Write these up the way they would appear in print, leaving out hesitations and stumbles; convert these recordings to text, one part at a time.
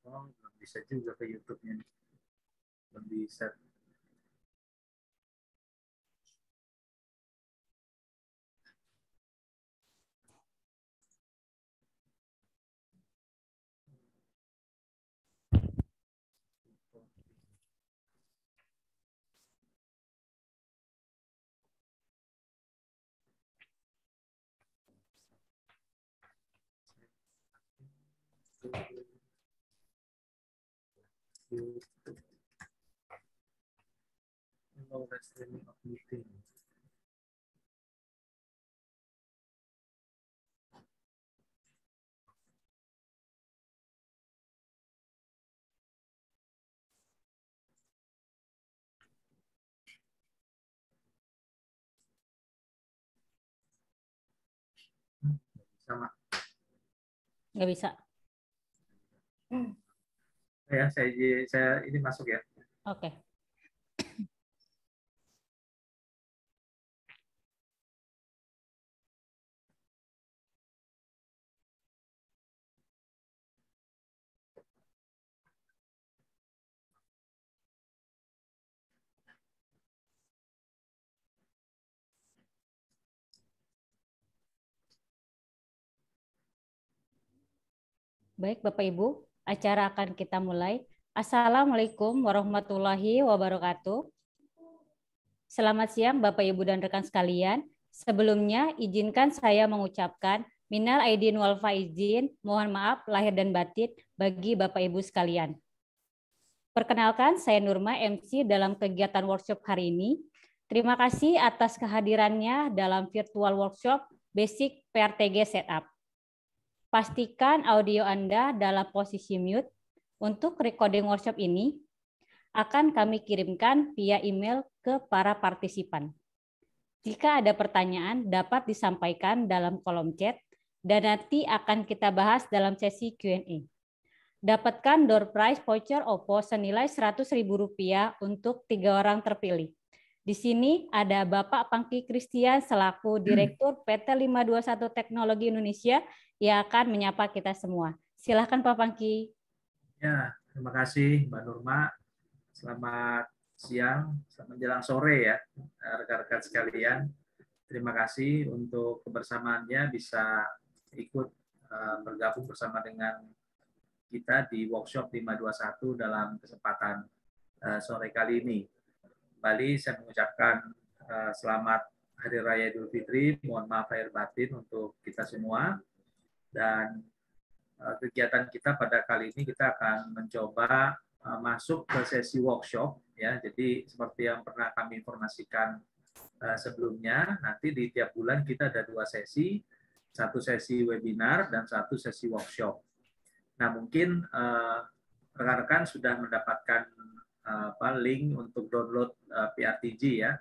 Oh, belum bisa juga ke YouTube-nya. Belum bisa. YouTube. No streaming of meeting. Sama. Nggak bisa. Ya, saya ini masuk ya. Oke. Baik, Bapak Ibu, acara akan kita mulai. Assalamualaikum warahmatullahi wabarakatuh. Selamat siang Bapak Ibu dan rekan sekalian. Sebelumnya izinkan saya mengucapkan minal aidin wal faizin, mohon maaf lahir dan batin bagi Bapak Ibu sekalian. Perkenalkan, saya Nurma, MC dalam kegiatan workshop hari ini. Terima kasih atas kehadirannya dalam virtual workshop Basic PRTG Setup. Pastikan audio Anda dalam posisi mute. Untuk recording workshop ini akan kami kirimkan via email ke para partisipan. Jika ada pertanyaan, dapat disampaikan dalam kolom chat dan nanti akan kita bahas dalam sesi Q&A. Dapatkan door prize voucher OPPO senilai Rp100.000 untuk 3 orang terpilih. Di sini ada Bapak Pangki Christian selaku Direktur PT 521 Teknologi Indonesia yang akan menyapa kita semua. Silakan Pak Pangki. Ya, terima kasih Mbak Nurma. Selamat siang, selamat menjelang sore ya, rekan-rekan sekalian. Terima kasih untuk kebersamaannya bisa ikut bergabung bersama dengan kita di workshop 521 dalam kesempatan sore kali ini. Kembali saya mengucapkan selamat Hari Raya Idul Fitri, mohon maaf lahir batin untuk kita semua. Dan kegiatan kita pada kali ini kita akan mencoba masuk ke sesi workshop ya. Jadi seperti yang pernah kami informasikan sebelumnya, nanti di tiap bulan kita ada 2 sesi, satu sesi webinar dan satu sesi workshop. Nah, mungkin rekan-rekan sudah mendapatkan link untuk download PRTG ya,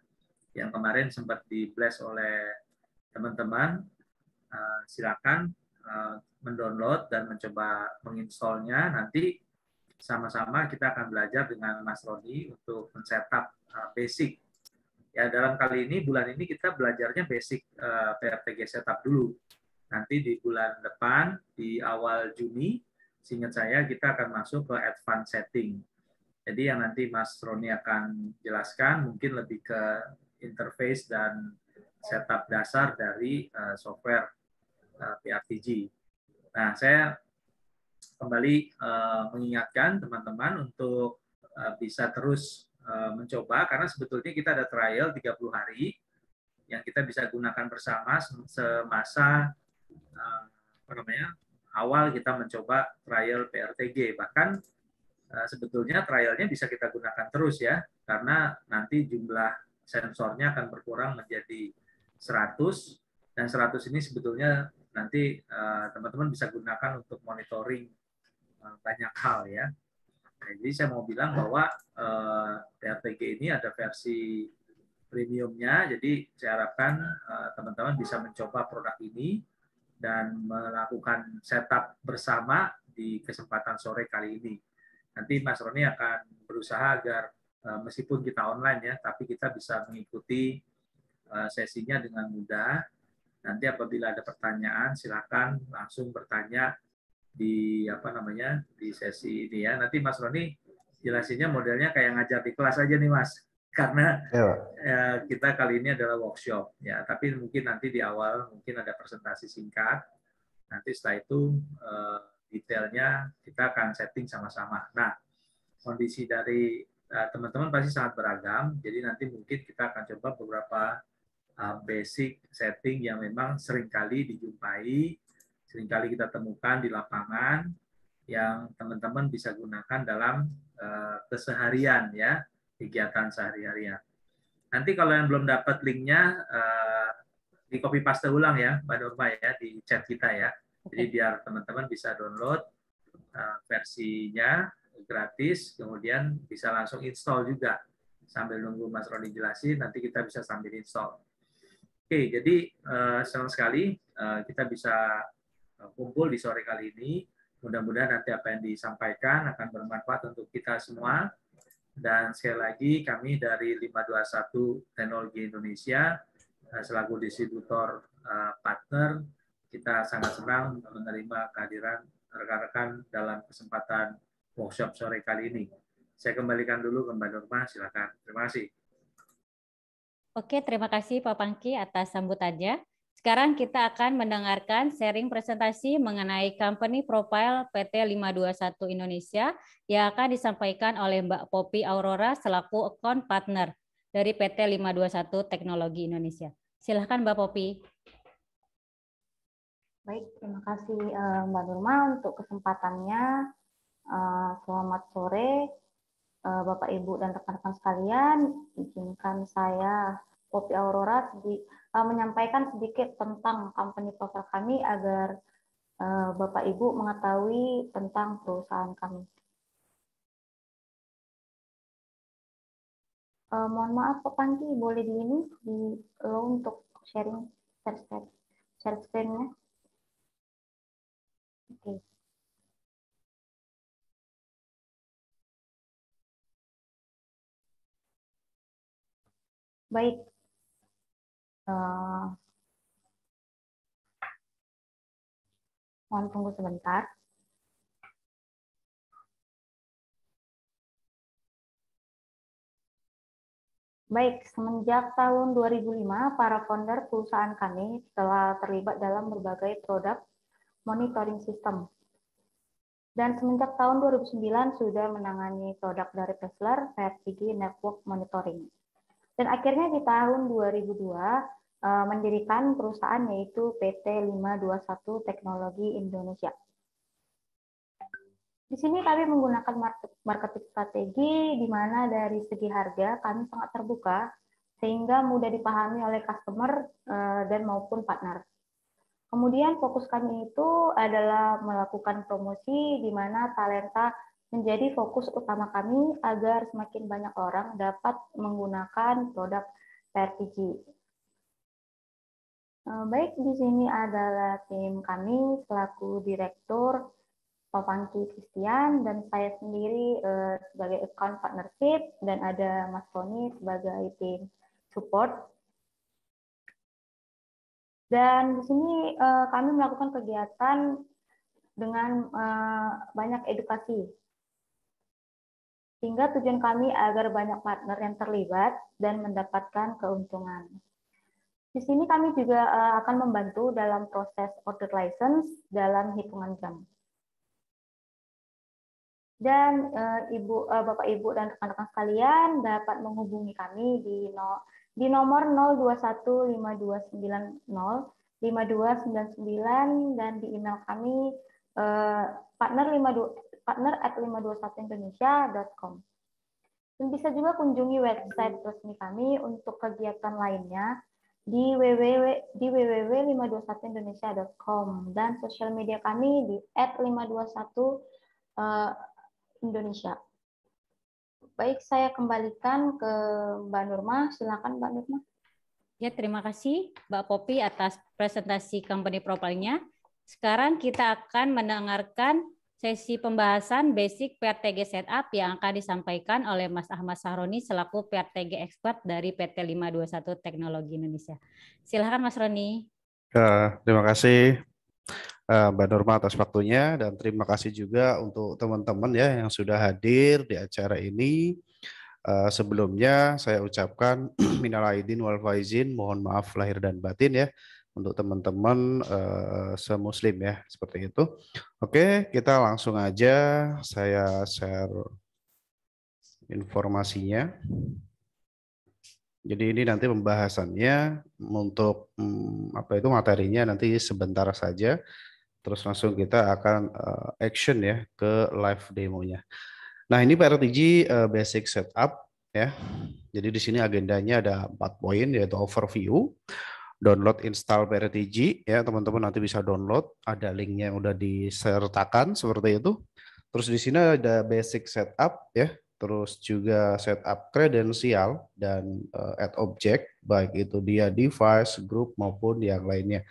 yang kemarin sempat di-blast oleh teman-teman. Silakan mendownload dan mencoba menginstallnya. Nanti sama-sama kita akan belajar dengan Mas Roni untuk men-setup basic. Ya, dalam kali ini, bulan ini kita belajarnya basic PRTG setup dulu. Nanti di bulan depan, di awal Juni, seingat saya kita akan masuk ke advanced setting. Jadi yang nanti Mas Roni akan jelaskan mungkin lebih ke interface dan setup dasar dari software PRTG. Nah, saya kembali mengingatkan teman-teman untuk bisa terus mencoba, karena sebetulnya kita ada trial 30 hari yang kita bisa gunakan bersama semasa awal kita mencoba trial PRTG. Bahkan sebetulnya trialnya bisa kita gunakan terus ya, karena nanti jumlah sensornya akan berkurang menjadi 100, dan 100 ini sebetulnya nanti teman-teman bisa gunakan untuk monitoring banyak hal ya. Nah, jadi saya mau bilang bahwa PRTG ini ada versi premiumnya, jadi saya harapkan teman-teman bisa mencoba produk ini dan melakukan setup bersama di kesempatan sore kali ini. Nanti Mas Roni akan berusaha agar meskipun kita online ya, tapi kita bisa mengikuti sesinya dengan mudah. Nanti apabila ada pertanyaan, silakan langsung bertanya di apa namanya di sesi ini ya. Nanti Mas Roni jelasinnya modelnya kayak ngajar di kelas aja nih Mas, karena kita kali ini adalah workshop ya. Tapi mungkin nanti di awal mungkin ada presentasi singkat. Nanti setelah itu detailnya kita akan setting sama-sama. Nah, kondisi dari teman-teman pasti sangat beragam. Jadi nanti mungkin kita akan coba beberapa basic setting yang memang seringkali dijumpai, seringkali kita temukan di lapangan, yang teman-teman bisa gunakan dalam keseharian ya, kegiatan sehari-harian. Nanti kalau yang belum dapat linknya, di copy paste ulang ya, Mbak Nurma ya, di chat kita ya. Jadi biar teman-teman bisa download versinya gratis, kemudian bisa langsung install juga. Sambil nunggu Mas Roni jelasin, nanti kita bisa sambil install. Oke, jadi senang sekali kita bisa kumpul di sore kali ini. Mudah-mudahan nanti apa yang disampaikan akan bermanfaat untuk kita semua. Dan sekali lagi kami dari 521 Teknologi Indonesia selaku distributor partner, kita sangat senang menerima kehadiran rekan-rekan dalam kesempatan workshop sore kali ini. Saya kembalikan dulu ke Mbak Nurma, silakan. Terima kasih. Oke, terima kasih Pak Pangki atas sambutannya. Sekarang kita akan mendengarkan sharing presentasi mengenai company profile PT 521 Indonesia yang akan disampaikan oleh Mbak Poppy Aurora selaku account partner dari PT 521 Teknologi Indonesia. Silakan Mbak Poppy. Baik, terima kasih Mbak Nurma untuk kesempatannya. Selamat sore Bapak, Ibu, dan rekan-rekan sekalian. Izinkan saya, Poppy Aurora, menyampaikan sedikit tentang company profile kami agar Bapak Ibu mengetahui tentang perusahaan kami. Mohon maaf Pak Pangki, boleh di allow untuk sharing share screen-nya. Oke. Baik. Mohon tunggu sebentar. Baik, semenjak tahun 2005, para founder perusahaan kami telah terlibat dalam berbagai produk monitoring system. Dan semenjak tahun 2009 sudah menangani produk dari Tesla, VRTG Network Monitoring. Dan akhirnya di tahun 2002 mendirikan perusahaan yaitu PT 521 Teknologi Indonesia. Di sini kami menggunakan marketing strategi di mana dari segi harga kami sangat terbuka sehingga mudah dipahami oleh customer dan maupun partner. Kemudian fokus kami itu adalah melakukan promosi di mana talenta menjadi fokus utama kami agar semakin banyak orang dapat menggunakan produk VRTG. Baik, di sini adalah tim kami selaku direktur Pak Pangki Christian dan saya sendiri sebagai account partnership dan ada Mas Tony sebagai tim support. Dan di sini kami melakukan kegiatan dengan banyak edukasi. Sehingga tujuan kami agar banyak partner yang terlibat dan mendapatkan keuntungan. Di sini kami juga akan membantu dalam proses order license dalam hitungan jam. Dan Bapak, Ibu, dan rekan-rekan sekalian dapat menghubungi kami di nomor 021529052299 dan di email kami partner@521indonesia.com. Dan bisa juga kunjungi website resmi kami untuk kegiatan lainnya di www.521indonesia.com dan sosial media kami di @521 Indonesia. Baik, saya kembalikan ke Mbak Nurma. Silakan Mbak Nurma. Ya, terima kasih Mbak Poppy atas presentasi company profile-nya. Sekarang kita akan mendengarkan sesi pembahasan basic PRTG setup yang akan disampaikan oleh Mas Ahmad Sahroni selaku PRTG expert dari PT 521 Teknologi Indonesia. Silakan Mas Roni. Ya, terima kasih. Mbak Norma atas waktunya, dan terima kasih juga untuk teman-teman ya yang sudah hadir di acara ini. Sebelumnya saya ucapkan minal aidin wal faizin, mohon maaf lahir dan batin ya untuk teman-teman semuslim ya, seperti itu. Oke, kita langsung aja saya share informasinya. Jadi ini nanti pembahasannya untuk apa itu materinya nanti sebentar saja. Terus langsung kita akan action ya ke live demonya. Nah, ini PRTG basic setup ya. Jadi di sini agendanya ada 4 poin, yaitu overview, download install PRTG ya, teman-teman nanti bisa download, ada linknya yang udah disertakan seperti itu. Terus di sini ada basic setup ya, terus juga setup kredensial dan add object, baik itu dia device, group maupun yang lainnya.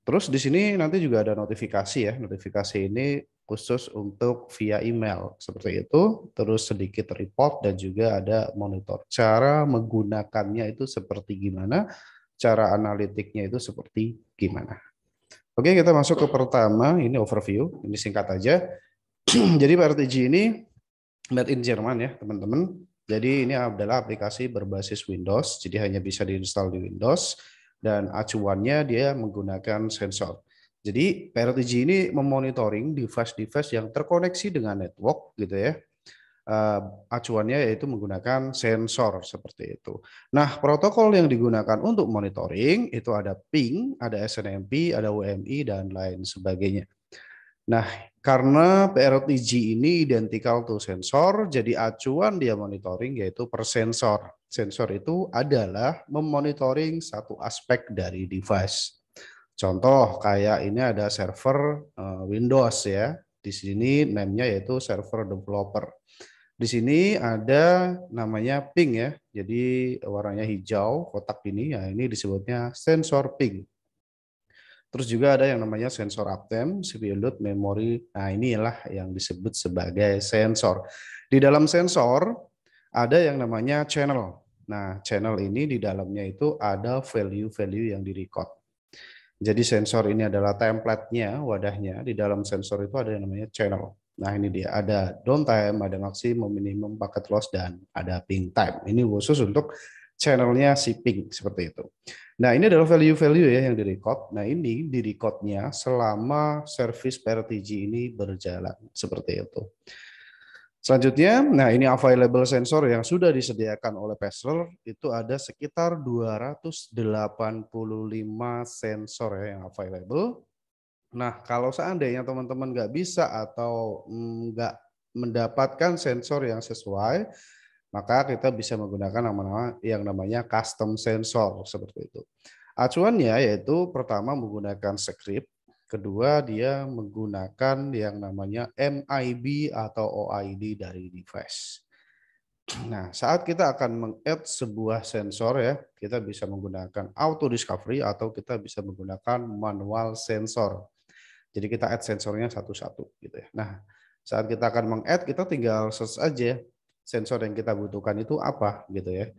Terus di sini nanti juga ada notifikasi ya. Notifikasi ini khusus untuk via email seperti itu. Terus sedikit report dan juga ada monitor. Cara menggunakannya itu seperti gimana? Cara analitiknya itu seperti gimana? Oke, kita masuk ke pertama. Ini overview. Ini singkat aja. Jadi PRTG ini made in Jerman ya, teman-teman. Jadi ini adalah aplikasi berbasis Windows. Jadi hanya bisa diinstal di Windows. Dan acuannya dia menggunakan sensor. Jadi PRTG ini memonitoring device-device yang terkoneksi dengan network gitu ya. Acuannya yaitu menggunakan sensor seperti itu. Nah, protokol yang digunakan untuk monitoring itu ada ping, ada SNMP, ada WMI dan lain sebagainya. Nah, karena PRTG ini identikal to sensor, jadi acuan dia monitoring yaitu per sensor. Sensor itu adalah memonitoring satu aspek dari device. Contoh kayak ini ada server Windows ya. Di sini name-nya yaitu server developer. Di sini ada namanya ping ya. Jadi warnanya hijau, kotak ini ya, ini disebutnya sensor ping. Terus juga ada yang namanya sensor uptime, CPU load, memori. Nah, inilah yang disebut sebagai sensor. Di dalam sensor ada yang namanya channel. Nah, channel ini di dalamnya itu ada value-value yang direcord. Jadi sensor ini adalah template-nya, wadahnya. Di dalam sensor itu ada yang namanya channel. Nah, ini dia. Ada downtime, ada maksimum, minimum, packet loss, dan ada ping time. Ini khusus untuk channelnya si ping, seperti itu. Nah, ini adalah value-value ya yang direcord. Nah, ini direcordnya selama service PRTG ini berjalan, seperti itu. Selanjutnya, nah ini available sensor yang sudah disediakan oleh Pexler itu ada sekitar 285 sensor ya yang available. Nah, kalau seandainya teman-teman nggak bisa atau nggak mendapatkan sensor yang sesuai, maka kita bisa menggunakan yang namanya custom sensor seperti itu. Acuannya yaitu pertama menggunakan script. Kedua, dia menggunakan yang namanya MIB atau OID dari device. Nah, saat kita akan meng-add sebuah sensor ya, kita bisa menggunakan auto discovery atau kita bisa menggunakan manual sensor. Jadi kita add sensornya satu-satu gitu ya. Nah, saat kita akan meng-add, kita tinggal search aja sensor yang kita butuhkan itu apa gitu ya.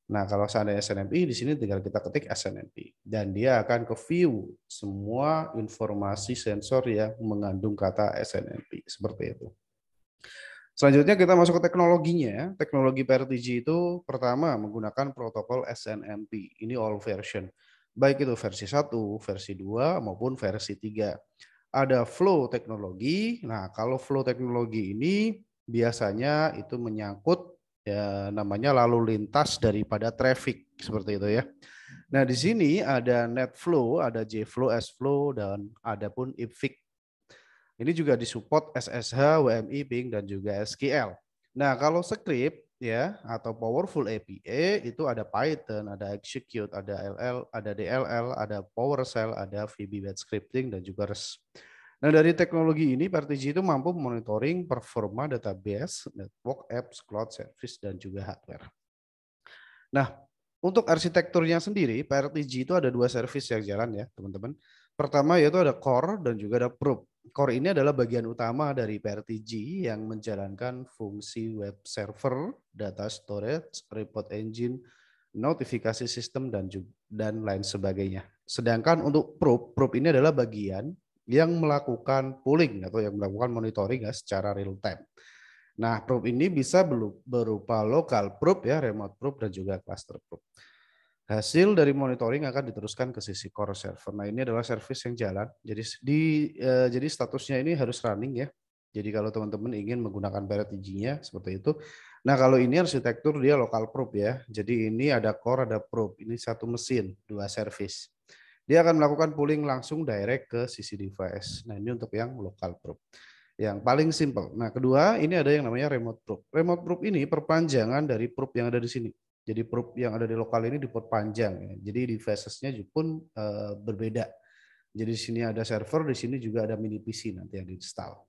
Nah, kalau seandainya SNMP, di sini tinggal kita ketik SNMP. Dan dia akan ke view semua informasi sensor yang mengandung kata SNMP. Seperti itu. Selanjutnya kita masuk ke teknologinya. Teknologi PRTG itu pertama menggunakan protokol SNMP. Ini all version. Baik itu versi 1, versi 2, maupun versi 3. Ada flow teknologi. Nah, kalau flow teknologi ini biasanya itu menyangkut ya namanya lalu lintas daripada traffic seperti itu ya. Nah, di sini ada net flow, ada JFlow, SFlow, dan ada pun IPFIC. Ini juga disupport SSH, WMI, ping, dan juga SQL. Nah, kalau script ya atau powerful API itu ada Python, ada execute, ada LL, ada DLL, ada PowerShell, ada VB web scripting, dan juga REST. Nah, dari teknologi ini, PRTG itu mampu monitoring performa database, network, apps, cloud service, dan juga hardware. Nah, untuk arsitekturnya sendiri, PRTG itu ada 2 service yang jalan ya, teman-teman. Pertama yaitu ada core dan juga ada probe. Core ini adalah bagian utama dari PRTG yang menjalankan fungsi web server, data storage, report engine, notifikasi sistem, dan lain sebagainya. Sedangkan untuk probe ini adalah bagian yang melakukan pooling atau yang melakukan monitoring ya secara real time. Nah, probe ini bisa berupa local probe ya, remote probe dan juga cluster probe. Hasil dari monitoring akan diteruskan ke sisi core server. Nah, ini adalah service yang jalan. Jadi statusnya ini harus running ya. Jadi kalau teman-teman ingin menggunakan PRTG-nya seperti itu. Nah, kalau ini arsitektur dia local probe ya. Jadi ini ada core, ada probe. Ini satu mesin, dua service. Dia akan melakukan pooling langsung direct ke sisi device. Nah, ini untuk yang local probe. Yang paling simple. Nah, kedua ini ada yang namanya remote probe. Remote probe ini perpanjangan dari probe yang ada di sini. Jadi probe yang ada di lokal ini diperpanjang. Ya. Jadi devices-nya pun berbeda. Jadi di sini ada server, di sini juga ada mini PC nanti yang diinstal.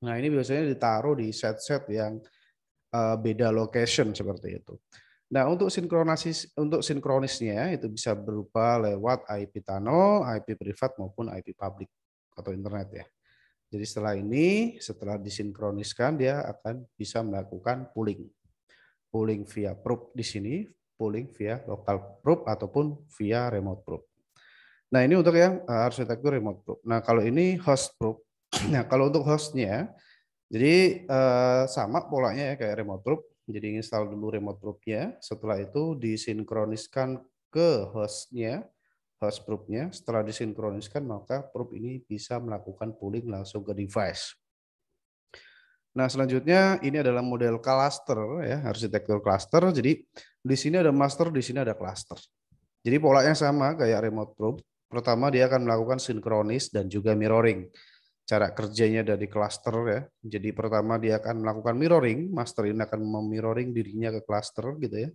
Nah, ini biasanya ditaruh di set-set yang beda location seperti itu. Nah, untuk sinkronisnya itu bisa berupa lewat IP tunnel, IP privat maupun IP public atau internet ya. Jadi setelah disinkroniskan dia akan bisa melakukan pooling. Pooling via probe di sini, pooling via local probe ataupun via remote probe. Nah, ini untuk yang arsitektur remote probe. Nah, kalau ini host probe. Nah, kalau untuk hostnya, jadi sama polanya ya kayak remote probe. Jadi install dulu remote probe-nya, setelah itu disinkroniskan ke hostnya, host probe-nya. Setelah disinkroniskan, maka probe ini bisa melakukan pooling langsung ke device. Nah, selanjutnya ini adalah model cluster ya, arsitektur cluster. Jadi di sini ada master, di sini ada cluster. Jadi polanya sama kayak remote probe. Pertama dia akan melakukan sinkronis dan juga mirroring. Cara kerjanya dari cluster ya. Jadi pertama dia akan melakukan mirroring, master ini akan memirroring dirinya ke cluster gitu ya.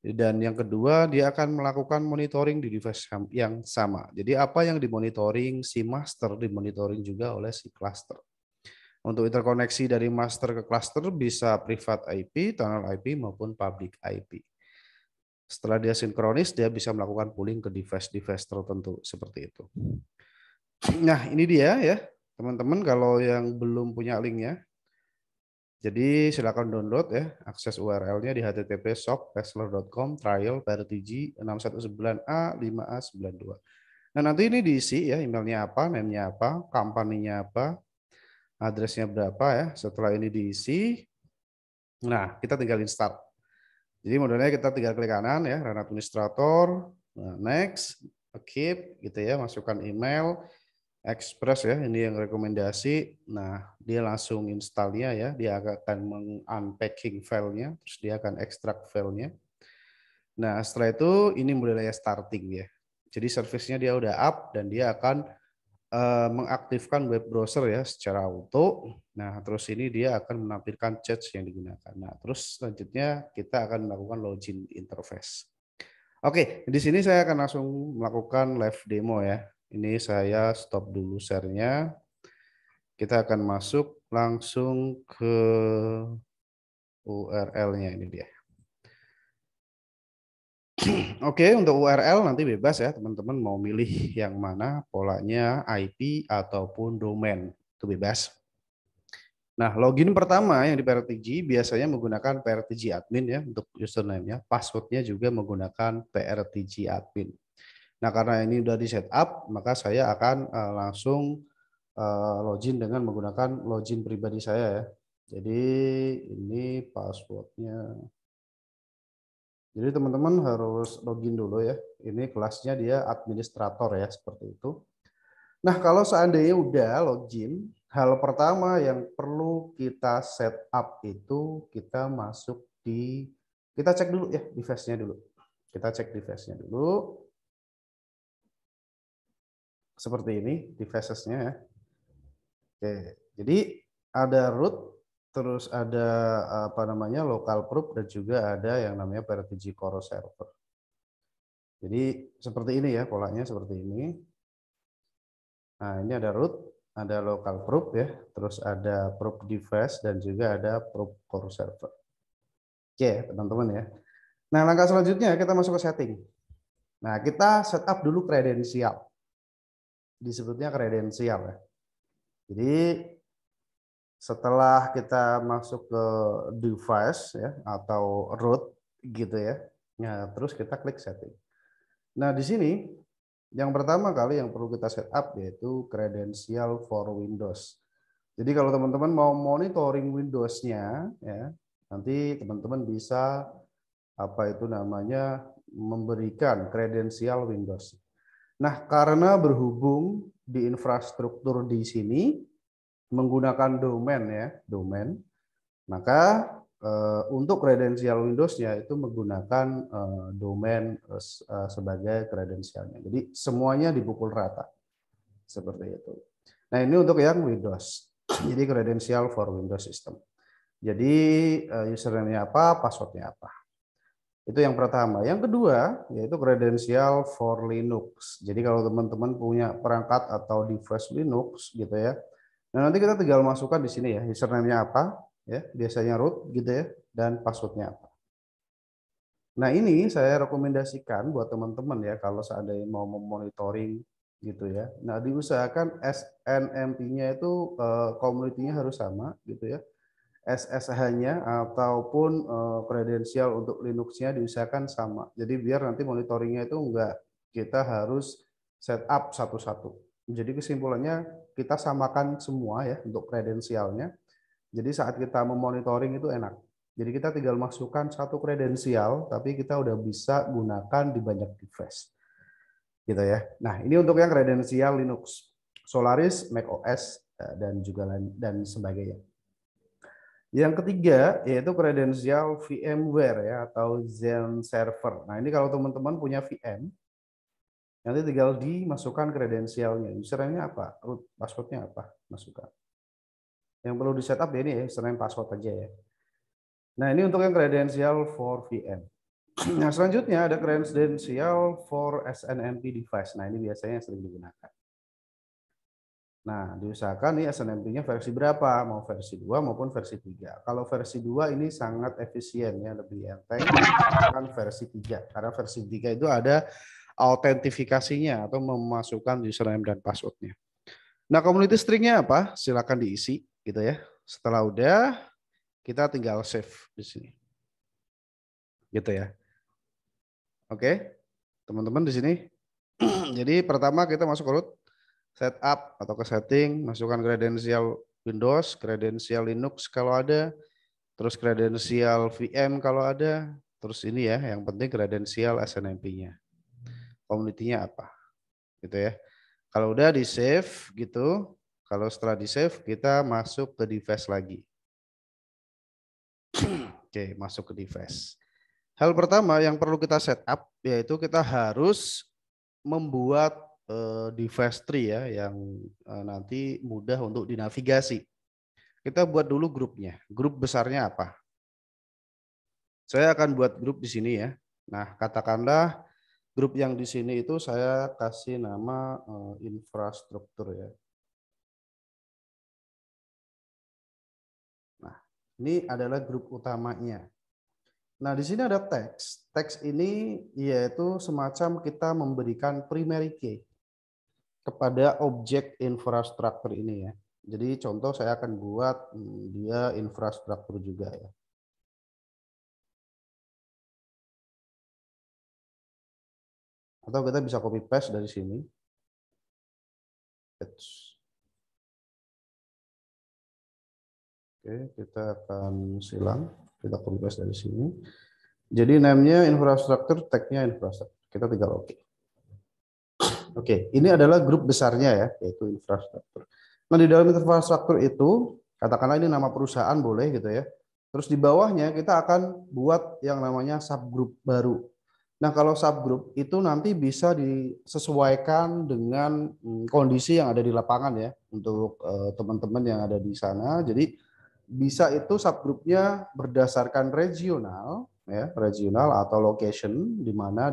Dan yang kedua dia akan melakukan monitoring di device yang sama. Jadi apa yang dimonitoring si master dimonitoring juga oleh si cluster. Untuk interkoneksi dari master ke cluster bisa privat IP, tunnel IP maupun public IP. Setelah dia sinkronis, dia bisa melakukan pooling ke device-device tertentu seperti itu. Nah, ini dia ya, teman-teman kalau yang belum punya linknya. Jadi silakan download ya, akses URL-nya di http://shop.pexler.com trial PRTG 619A5A92. Nah, nanti ini diisi ya, emailnya apa, name-nya apa, company-nya apa, address-nya berapa ya. Setelah ini diisi, nah kita tinggal install. Jadi modelnya kita tinggal klik kanan ya, run administrator, nah, next, keep gitu ya, masukkan email, express ya, ini yang rekomendasi. Nah, dia langsung installnya ya, dia akan meng-unpacking filenya, terus dia akan ekstrak filenya. Nah, setelah itu ini modelnya starting ya. Jadi service-nya dia udah up dan dia akan mengaktifkan web browser ya secara auto. Nah, terus ini dia akan menampilkan chat yang digunakan. Nah, terus selanjutnya kita akan melakukan login interface. Oke, di sini saya akan langsung melakukan live demo ya. Ini saya stop dulu share-nya. Kita akan masuk langsung ke URL-nya ini dia. Oke, untuk URL nanti bebas ya, teman-teman mau milih yang mana, polanya IP ataupun domain, itu bebas. Nah, login pertama yang di PRTG biasanya menggunakan PRTG admin ya untuk username-nya, password-nya juga menggunakan PRTG admin. Nah, karena ini udah di setup, maka saya akan langsung login dengan menggunakan login pribadi saya ya. Jadi ini password-nya. Jadi teman-teman harus login dulu ya. Ini kelasnya dia administrator ya, seperti itu. Nah, kalau seandainya udah login, hal pertama yang perlu kita setup itu kita masuk kita cek dulu ya device-nya dulu. Kita cek device-nya dulu. Seperti ini devices-nya ya. Oke, jadi ada root, terus ada apa namanya local probe dan juga ada yang namanya PRTG core server. Jadi seperti ini ya polanya seperti ini. Nah ini ada root, ada local probe ya, terus ada probe device dan juga ada probe core server. Oke teman-teman ya. Nah langkah selanjutnya kita masuk ke setting. Nah kita setup dulu kredensial. Disebutnya kredensial ya. Jadi setelah kita masuk ke device ya atau root gitu ya. Nah, terus kita klik setting. Nah, di sini Yang pertama kali yang perlu kita setup yaitu credential for Windows. Jadi kalau teman-teman mau monitoring Windows-nya, ya, nanti teman-teman bisa memberikan kredensial Windows. Nah, karena berhubung di infrastruktur di sini menggunakan domain, maka untuk kredensial Windows-nya itu menggunakan domain sebagai kredensialnya. Jadi semuanya dipukul rata seperti itu. Nah, ini untuk yang Windows. Jadi kredensial for Windows System. Jadi username-nya apa, password-nya apa. Itu yang pertama. Yang kedua, yaitu kredensial for Linux. Jadi kalau teman-teman punya perangkat atau device Linux gitu ya. Nah, nanti kita tinggal masukkan di sini ya, username-nya apa, ya, biasanya root gitu ya, dan password-nya apa. Nah, ini saya rekomendasikan buat teman-teman ya kalau seandainya mau memonitoring gitu ya. Nah, diusahakan SNMP-nya itu community-nya harus sama gitu ya. SSH-nya ataupun kredensial untuk Linux-nya diusahakan sama. Jadi biar nanti monitoringnya itu enggak kita harus setup satu-satu. Jadi kesimpulannya kita samakan semua ya untuk kredensialnya. Jadi saat kita memonitoring itu enak. Jadi kita tinggal masukkan satu kredensial, tapi kita udah bisa gunakan di banyak device. Gitu ya. Nah, ini untuk yang kredensial Linux, Solaris, macOS, dan sebagainya. Yang ketiga yaitu kredensial VMware ya atau Xen Server. Nah, ini kalau teman-teman punya VM, nanti tinggal dimasukkan kredensialnya. Username-nya apa? Root, password-nya apa? Masukkan. Yang perlu di setup ya ini ya, username password aja ya. Nah, ini untuk yang kredensial for VM. Nah, selanjutnya ada kredensial for SNMP device. Nah, ini biasanya yang sering digunakan. Nah, diusahakan nih SNMP-nya versi berapa, mau versi 2 maupun versi 3. Kalau versi 2 ini sangat efisien ya, lebih enteng kan versi 3. Karena versi 3 itu ada autentifikasinya atau memasukkan username dan password-nya. Nah, community string-nya apa? Silakan diisi gitu ya. Setelah udah, kita tinggal save di sini. Gitu ya. Oke. Teman-teman di sini. Jadi pertama kita masuk ke root, setup atau ke setting, masukkan kredensial Windows, kredensial Linux kalau ada, terus kredensial VM kalau ada, terus ini ya, yang penting kredensial SNMP-nya. Community-nya apa? Gitu ya. Kalau udah di save gitu, kalau setelah di save kita masuk ke device lagi. Oke, masuk ke device. Hal pertama yang perlu kita setup yaitu kita harus membuat device tree ya yang nanti mudah untuk dinavigasi. Kita buat dulu grupnya. Grup besarnya apa? Saya akan buat grup di sini ya. Nah, katakanlah grup yang di sini itu saya kasih nama infrastruktur ya. Nah, ini adalah grup utamanya. Nah, di sini ada teks. Teks ini yaitu semacam kita memberikan primary key kepada objek infrastruktur ini ya. Jadi contoh saya akan buat dia infrastruktur juga ya. Atau kita bisa copy paste dari sini. Oke, kita akan silang. Kita copy paste dari sini. Jadi namanya infrastruktur, tag-nya infrastruktur. Kita tinggal oke. Oke, ini adalah grup besarnya ya, yaitu infrastruktur. Nah, di dalam infrastruktur itu, katakanlah ini nama perusahaan boleh gitu ya. Terus di bawahnya kita akan buat yang namanya subgroup baru. Nah, kalau subgroup itu nanti bisa disesuaikan dengan kondisi yang ada di lapangan ya, untuk teman-teman yang ada di sana. Jadi bisa itu subgroupnya berdasarkan regional, ya, regional atau location di mana,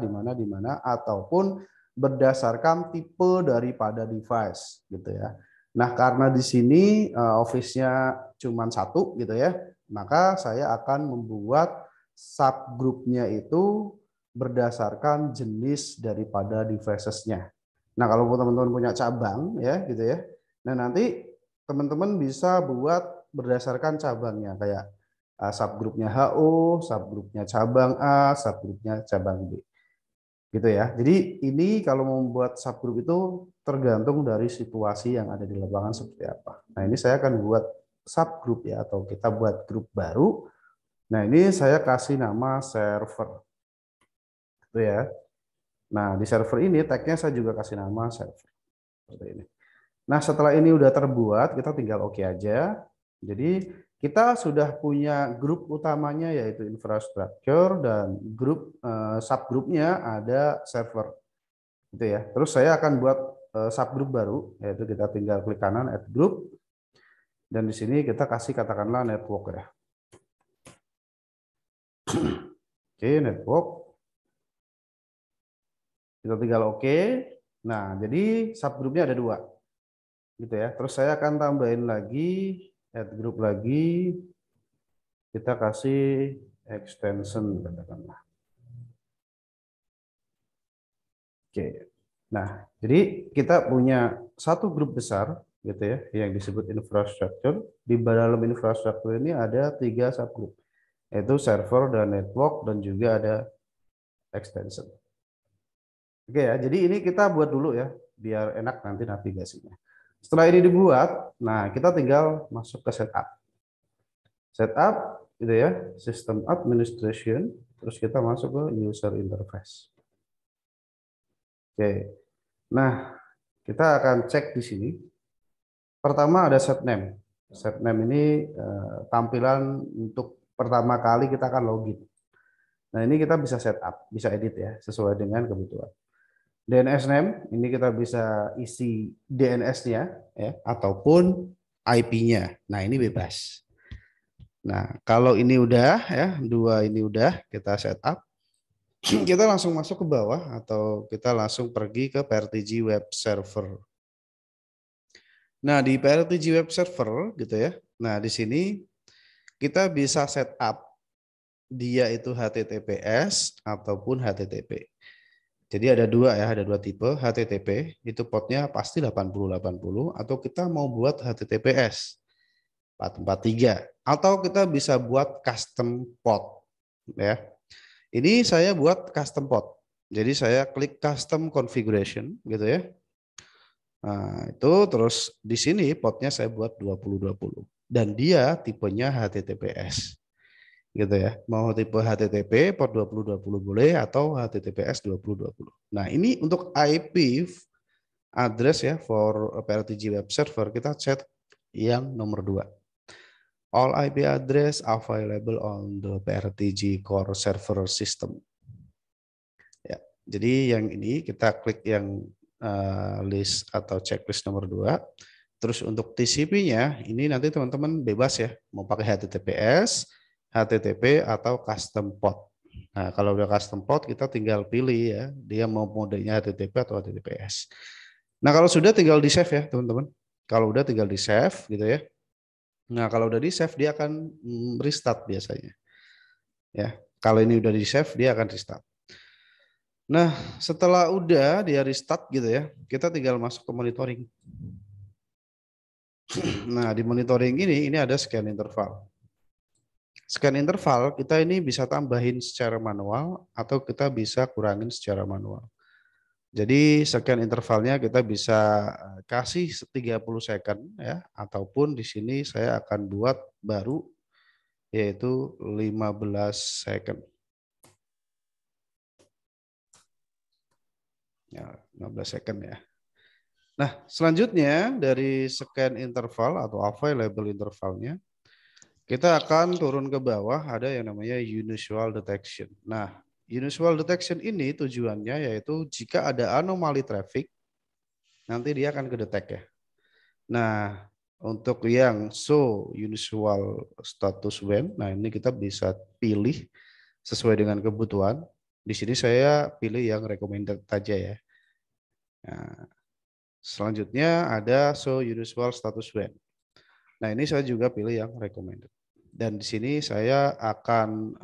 ataupun berdasarkan tipe daripada device gitu ya. Nah, karena di sini office-nya cuma satu gitu ya, maka saya akan membuat subgroupnya itu berdasarkan jenis daripada devices-nya. Nah, kalau teman-teman punya cabang ya gitu ya. Nah, nanti teman-teman bisa buat berdasarkan cabangnya kayak subgroupnya HO, subgroupnya cabang A, subgroupnya cabang B. Gitu ya. Jadi ini kalau membuat subgroup itu tergantung dari situasi yang ada di lapangan seperti apa. Nah, ini saya akan buat subgroup ya, atau kita buat grup baru. Nah, ini saya kasih nama server. Gitu ya. Nah, di server ini tag-nya saya juga kasih nama server. Seperti ini. Nah, setelah ini udah terbuat, kita tinggal oke aja. Jadi kita sudah punya grup utamanya yaitu infrastruktur, dan grup subgrupnya ada server. Gitu ya. Terus saya akan buat subgroup baru, yaitu kita tinggal klik kanan add group, dan di sini kita kasih katakanlah network ya. Oke, network. Kita tinggal oke. Nah, jadi subgroupnya ada 2. Gitu ya. Terus saya akan tambahin lagi add group lagi. Kita kasih extension katakanlah. Oke. Nah, jadi kita punya satu grup besar gitu ya yang disebut infrastruktur. Di dalam infrastruktur ini ada 3 subgroup, yaitu server dan network dan juga ada extension. Oke ya, jadi ini kita buat dulu ya biar enak nanti navigasinya. Setelah ini dibuat, nah kita tinggal masuk ke setup. Setup gitu ya, system administration, terus kita masuk ke user interface. Oke. Nah, kita akan cek di sini. Pertama ada set name. Set name ini tampilan untuk pertama kali kita akan login. Nah, ini kita bisa setup, bisa edit ya, sesuai dengan kebutuhan. DNS name, ini kita bisa isi DNS-nya ya, ataupun IP-nya. Nah, ini bebas. Nah, kalau ini udah ya, 2 ini udah kita setup. Kita langsung masuk ke bawah atau kita langsung pergi ke PRTG web server. Nah, di PRTG web server gitu ya. Nah, di sini kita bisa setup dia itu HTTPS ataupun HTTP. Jadi ada 2 ya, ada 2 tipe. HTTP itu portnya pasti 8080, atau kita mau buat HTTPS 443, atau kita bisa buat custom port ya. Ini saya buat custom port. Jadi saya klik custom configuration gitu ya. Nah, itu terus di sini portnya saya buat 2020 dan dia tipenya HTTPS. Gitu ya. Mau tipe HTTP port 2020 boleh atau HTTPS 2020. Nah, ini untuk IP address ya for PRTG web server kita set yang nomor 2. All IP address available on the PRTG core server system. Ya, jadi yang ini kita klik yang list atau checklist nomor 2. Terus untuk TCP-nya ini nanti teman-teman bebas ya, mau pakai HTTPS, HTTP atau custom port. Nah, kalau udah custom port kita tinggal pilih ya, dia mau modenya HTTP atau HTTPS. Nah, kalau sudah tinggal di save ya, teman-teman. Kalau udah tinggal di save gitu ya. Nah, kalau udah di save dia akan restart biasanya. Ya, kalau ini udah di save dia akan restart. Nah, setelah udah dia restart gitu ya, kita tinggal masuk ke monitoring. Nah, di monitoring ini ada scan interval. Scan interval kita ini bisa tambahin secara manual atau kita bisa kurangin secara manual. Jadi scan intervalnya kita bisa kasih 30 second ya, ataupun di sini saya akan buat baru yaitu 15 second. Ya, 15 second ya. Nah, selanjutnya dari scan interval atau available intervalnya, kita akan turun ke bawah ada yang namanya unusual detection. Nah, unusual detection ini tujuannya yaitu jika ada anomali traffic, nanti dia akan kedetek ya. Nah, untuk yang show unusual status when, nah ini kita bisa pilih sesuai dengan kebutuhan. Di sini saya pilih yang recommended saja ya. Nah, selanjutnya ada show unusual status when. Nah, ini saya juga pilih yang recommended. Dan di sini saya akan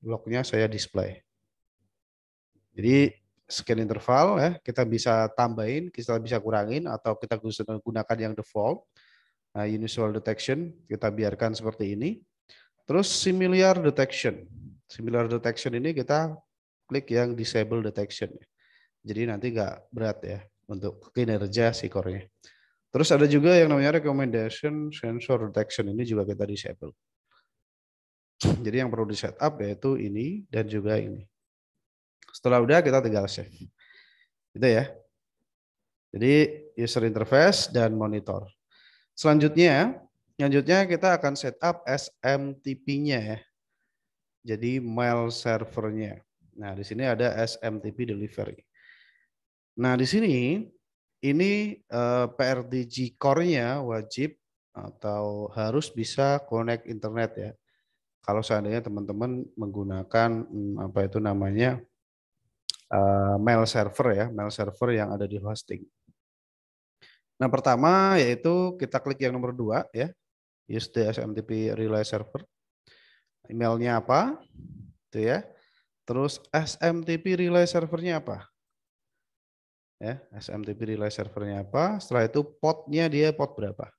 lognya saya display. Jadi scan interval ya, kita bisa tambahin, kita bisa kurangin atau kita gunakan yang default. Nah, unusual detection kita biarkan seperti ini. Terus similar detection. Similar detection ini kita klik yang disable detection. Jadi nanti nggak berat ya untuk kinerja si core-nya. Terus ada juga yang namanya recommendation sensor detection, ini juga kita disable. Jadi yang perlu di setup yaitu ini dan juga ini. Setelah udah kita tinggal save. Gitu ya. Jadi user interface dan monitor. Selanjutnya kita akan setup SMTP-nya ya. Jadi mail servernya. Nah, di sini ada SMTP delivery. Nah, di sini ini PRDG core-nya wajib atau harus bisa connect internet ya. Kalau seandainya teman-teman menggunakan apa itu namanya mail server ya, mail server yang ada di hosting. Nah, pertama yaitu kita klik yang nomor 2 ya, use the SMTP relay server. Emailnya apa? Itu ya. Terus SMTP relay servernya apa? Ya, SMTP relay servernya apa? Setelah itu portnya dia port berapa?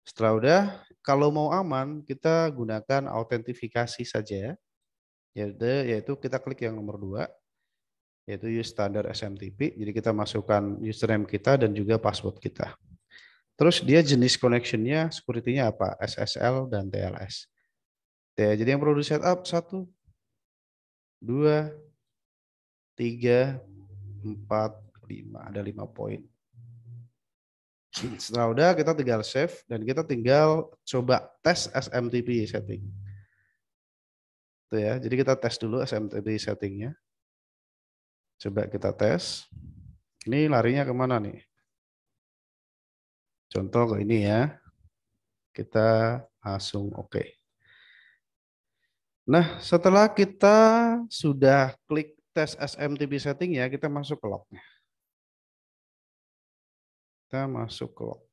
Setelah udah, kalau mau aman kita gunakan autentifikasi saja ya. Yaitu kita klik yang nomor 2 yaitu use standard SMTP. Jadi kita masukkan username kita dan juga password kita. Terus dia jenis connectionnya, security-nya apa? SSL dan TLS. Ya, jadi yang perlu di setup 1, 2, 3, 4, 5. Ada 5 poin. Setelah udah kita tinggal save dan kita tinggal coba tes SMTP setting. Tuh ya, jadi kita tes dulu SMTP settingnya. Coba kita tes. Ini larinya kemana nih? Contoh ke ini ya. Kita langsung oke. Nah, setelah kita sudah klik tes SMTP setting ya, kita masuk ke lognya. Kita masuk ke log.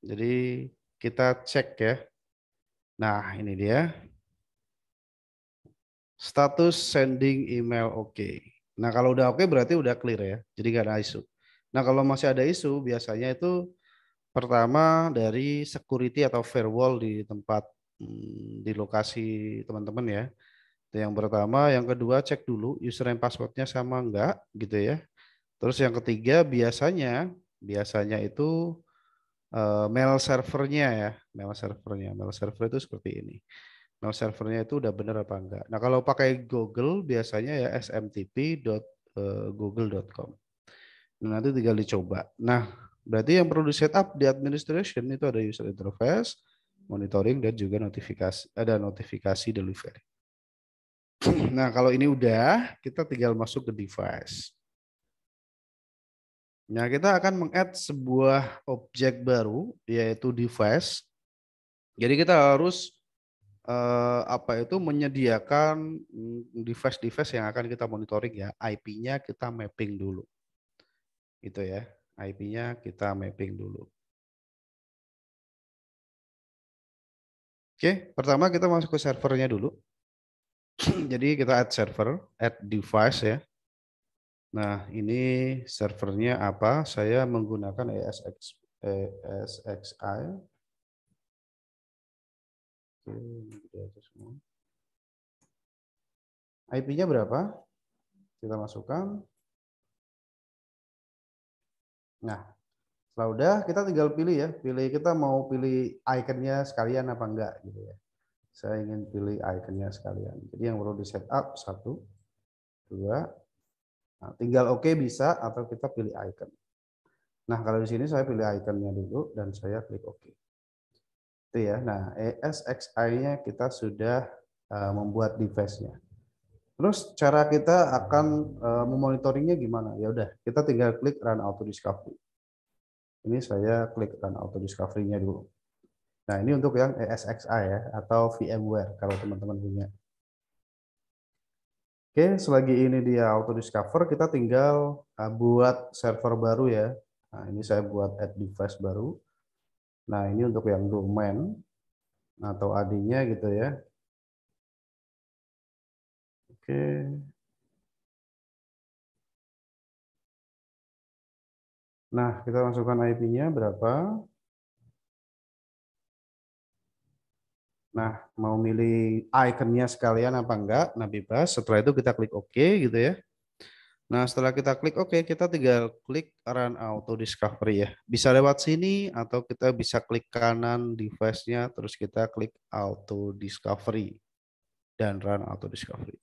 Jadi kita cek ya. Nah, ini dia. Status sending email oke. Nah, kalau udah oke berarti udah clear ya. Jadi nggak ada isu. Nah, kalau masih ada isu biasanya itu pertama dari security atau firewall di tempat di lokasi teman-teman ya. Itu yang pertama, yang kedua cek dulu username passwordnya sama enggak gitu ya. Terus yang ketiga biasanya itu mail servernya ya, mail server itu seperti ini. Mail servernya itu udah benar apa enggak. Nah, kalau pakai Google biasanya ya smtp.google.com. Nah, nanti tinggal dicoba. Nah, berarti yang perlu di setup di administration itu ada user interface, monitoring dan juga notifikasi, ada notifikasi delivery. Nah, kalau ini udah, kita tinggal masuk ke device. Nah, kita akan meng-add sebuah objek baru, yaitu device. Jadi kita harus menyediakan device-device yang akan kita monitoring ya. IP-nya kita mapping dulu. Itu ya, IP-nya kita mapping dulu. Oke, pertama kita masuk ke servernya dulu. Jadi kita add server, add device ya. Nah, ini servernya apa? Saya menggunakan ESXi. IP-nya berapa? Kita masukkan. Nah, setelah udah kita tinggal pilih ya. Pilih kita mau pilih ikonnya sekalian apa enggak gitu ya. Saya ingin pilih ikonnya sekalian. Jadi yang perlu di setup 1, 2. Nah, tinggal oke bisa atau kita pilih icon. Nah, kalau di sini saya pilih ikonnya dulu dan saya klik oke. Itu ya. Nah, ESXi-nya kita sudah membuat device-nya. Terus cara kita akan memonitoringnya gimana? Ya udah, kita tinggal klik run auto discovery. Ini saya klik run auto discovery-nya dulu. Nah, ini untuk yang ESXi ya atau VMware kalau teman-teman punya. Oke, selagi ini dia auto discover, kita tinggal buat server baru ya. Nah, ini saya buat add device baru. Nah, ini untuk yang domain atau AD-nya gitu ya. Oke. Nah, kita masukkan IP-nya berapa. Nah, mau milih ikonnya sekalian apa enggak? Nah, bebas. Setelah itu kita klik OK gitu ya. Nah, setelah kita klik OK, kita tinggal klik Run Auto Discovery ya. Bisa lewat sini atau kita bisa klik kanan device-nya, terus kita klik Auto Discovery dan Run Auto Discovery.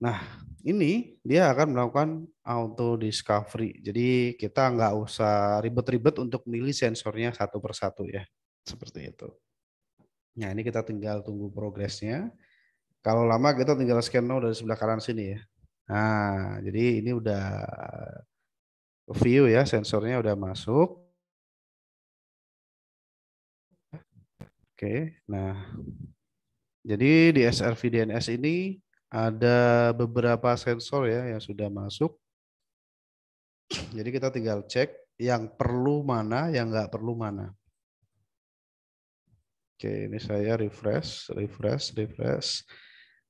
Nah, ini dia akan melakukan Auto Discovery. Jadi kita nggak usah ribet-ribet untuk milih sensornya satu persatu ya. Seperti itu. Nah, ini kita tinggal tunggu progresnya. Kalau lama kita tinggal scan now dari sebelah kanan sini ya. Nah, jadi ini udah view ya, sensornya udah masuk. Oke, nah jadi di SRVDNS ini ada beberapa sensor ya yang sudah masuk. Jadi kita tinggal cek yang perlu mana, yang nggak perlu mana. Oke, ini saya refresh.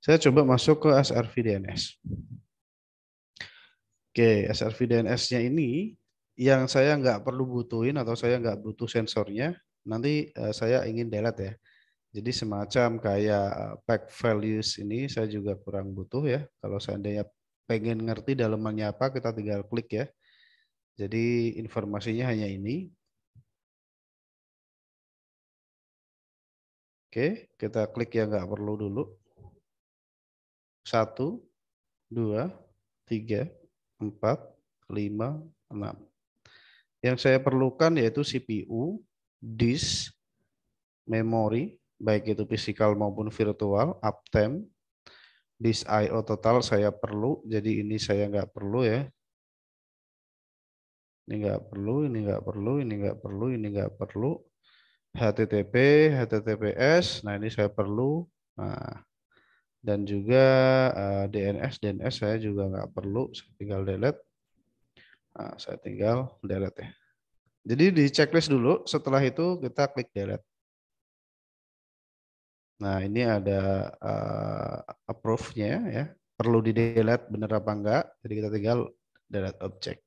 Saya coba masuk ke SRVDNS. Oke, SRVDNS-nya ini yang saya nggak perlu butuhin atau saya nggak butuh sensornya, nanti saya ingin delete ya. Jadi semacam kayak pack values ini saya juga kurang butuh ya. Kalau seandainya pengen ngerti dalamannya apa, kita tinggal klik ya. Jadi informasinya hanya ini. Oke, kita klik yang nggak perlu dulu. 1, 2, 3, 4, 5, 6. Yang saya perlukan yaitu CPU, disk, memori, baik itu fisikal maupun virtual, uptime, disk I/O total saya perlu, jadi ini saya nggak perlu ya. Ini nggak perlu, ini nggak perlu, ini nggak perlu, ini nggak perlu. HTTP, HTTPS, nah ini saya perlu. Nah, dan juga DNS saya juga nggak perlu, saya tinggal delete. Nah, saya tinggal delete ya. Jadi di checklist dulu, setelah itu kita klik delete. Nah, ini ada approve-nya ya. Perlu di delete bener apa enggak. Jadi kita tinggal delete object.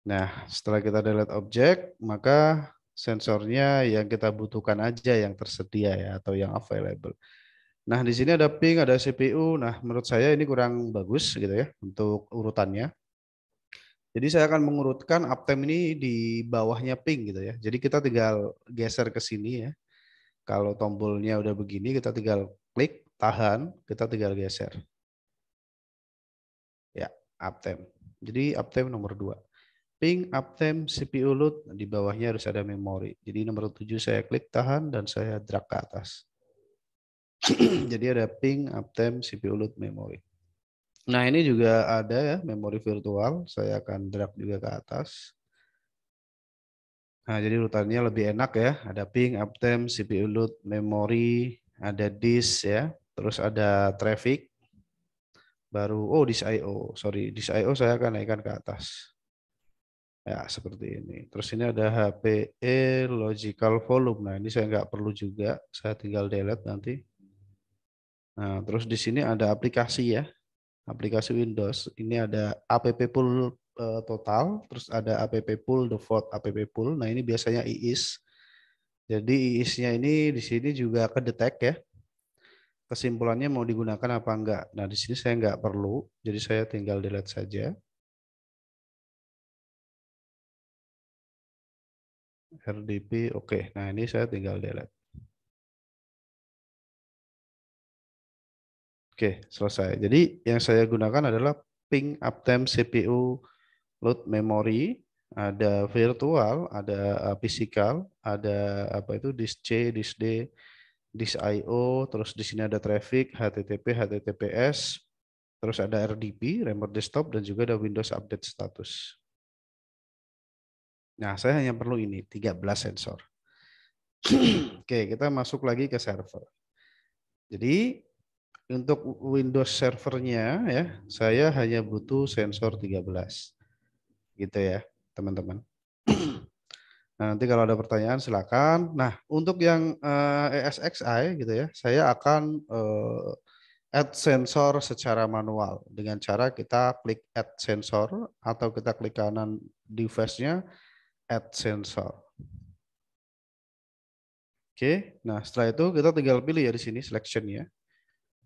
Nah, setelah kita delete object, maka sensornya yang kita butuhkan aja yang tersedia ya atau yang available. Nah, di sini ada ping, ada CPU. Nah, menurut saya ini kurang bagus gitu ya untuk urutannya. Jadi saya akan mengurutkan uptime ini di bawahnya ping gitu ya. Jadi kita tinggal geser ke sini ya. Kalau tombolnya udah begini, kita tinggal klik, tahan, kita tinggal geser. Ya, uptime. Jadi uptime nomor 2. Ping, uptime, CPU load, di bawahnya harus ada memori. Jadi nomor 7 saya klik, tahan, dan saya drag ke atas. Jadi ada ping, uptime, CPU load, memori. Nah ini juga ada ya, memori virtual. Saya akan drag juga ke atas. Nah, jadi urutannya lebih enak ya. Ada ping, uptime, CPU load, memori, ada disk ya. Terus ada traffic. Baru disk I/O. Sorry, disk I/O saya akan naikkan ke atas. Ya, seperti ini. Terus ini ada HPE logical volume. Nah, ini saya nggak perlu juga. Saya tinggal delete nanti. Nah, terus di sini ada aplikasi ya. Aplikasi Windows. Ini ada app pool total, terus ada app pool default app pool. Nah, ini biasanya IIS. Jadi IIS-nya ini di sini juga kedetek ya. Kesimpulannya mau digunakan apa enggak. Nah, di sini saya enggak perlu, jadi saya tinggal delete saja. RDP, oke. Nah, ini saya tinggal delete. Oke, selesai. Jadi yang saya gunakan adalah ping, uptime, CPU, load memory, ada virtual, ada physical, ada apa itu disk C, disk D, disk I/O, terus di sini ada traffic, HTTP, HTTPS, terus ada RDP, remote desktop, dan juga ada Windows update status. Nah, saya hanya perlu ini, 13 sensor. Oke, kita masuk lagi ke server. Jadi untuk Windows servernya ya, saya hanya butuh sensor 13. Gitu ya, teman-teman. Nah, nanti kalau ada pertanyaan silakan. Nah, untuk yang ESXi gitu ya, saya akan add sensor secara manual dengan cara kita klik add sensor atau kita klik kanan device-nya add sensor. Oke, nah setelah itu kita tinggal pilih ya di sini selection ya.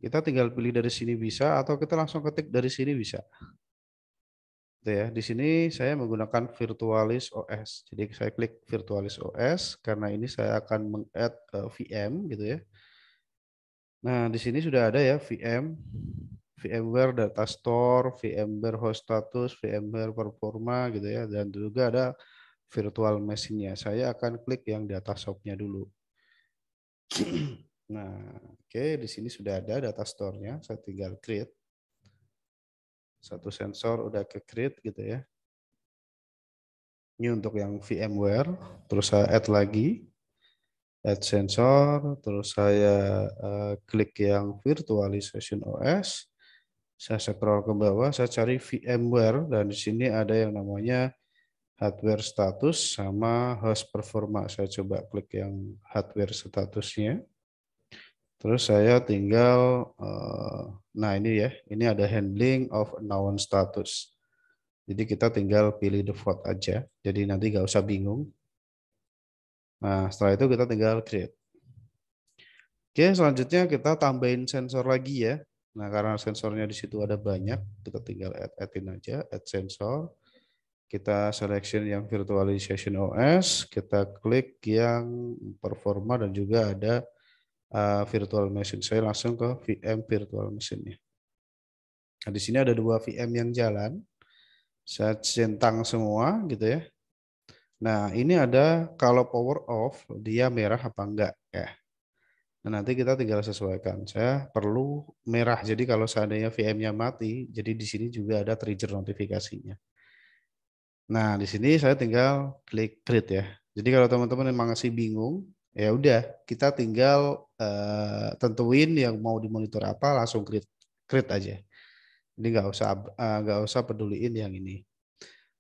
Kita tinggal pilih dari sini bisa atau kita langsung ketik dari sini bisa. Gitu ya. Di sini saya menggunakan Virtualis OS. Jadi saya klik Virtualis OS karena ini saya akan meng-add VM gitu ya. Nah, di sini sudah ada ya VMware Data Store, VMware Host Status, VMware Performa gitu ya, dan juga ada virtual machine-nya. Saya akan klik yang data shop-nya dulu. Nah, oke, di sini sudah ada data store-nya. Saya tinggal create. Satu sensor udah ke create gitu ya. Ini untuk yang VMware. Terus saya add lagi. Add sensor. Terus saya klik yang virtualization OS. Saya scroll ke bawah. Saya cari VMware. Dan di sini ada yang namanya hardware status sama host performa. Saya coba klik yang hardware statusnya. Terus saya tinggal, nah ini ya, ini ada handling of unknown status. Jadi kita tinggal pilih default aja. Jadi nanti nggak usah bingung. Nah setelah itu kita tinggal create. Oke, selanjutnya kita tambahin sensor lagi ya. Nah karena sensornya di situ ada banyak, kita tinggal add-in aja, add sensor. Kita selection yang virtualization OS, kita klik yang performa dan juga ada virtual machine. Saya langsung ke VM virtual machine-nya. Nah, di sini ada 2 VM yang jalan. Saya centang semua gitu ya. Nah, ini ada kalau power off dia merah apa enggak ya. Nah, nanti kita tinggal sesuaikan. Saya perlu merah. Jadi kalau seandainya VM-nya mati, jadi di sini juga ada trigger notifikasinya. Nah, di sini saya tinggal klik create ya. Jadi kalau teman-teman memang masih bingung, ya udah kita tinggal tentuin yang mau dimonitor apa, langsung create aja. Jadi nggak usah peduliin yang ini.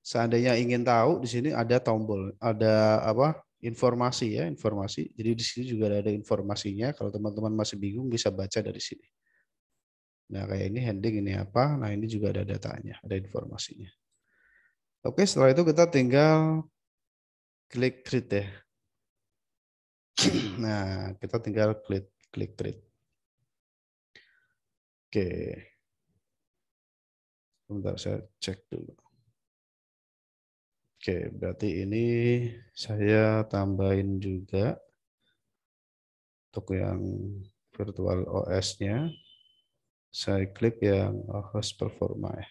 Seandainya ingin tahu, di sini ada tombol, ada apa? Informasi ya, informasi. Jadi di sini juga ada informasinya. Kalau teman-teman masih bingung bisa baca dari sini. Nah, kayak ini handling ini apa? Nah, ini juga ada datanya, ada informasinya. Oke, setelah itu kita tinggal klik create ya. Nah, kita tinggal klik create. Oke. Bentar saya cek dulu. Oke, berarti ini saya tambahin juga untuk yang virtual OS-nya. Saya klik yang host performa ya.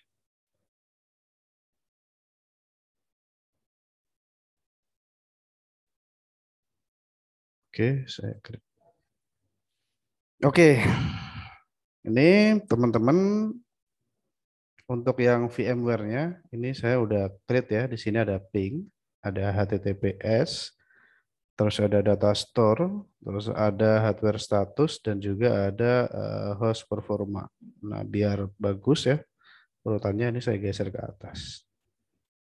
Oke, saya klik. Oke, ini teman-teman untuk yang VMware-nya, ini saya udah create ya. Di sini ada ping, ada HTTPS, terus ada data store, terus ada hardware status, dan juga ada host performa. Nah, biar bagus ya, urutannya ini saya geser ke atas.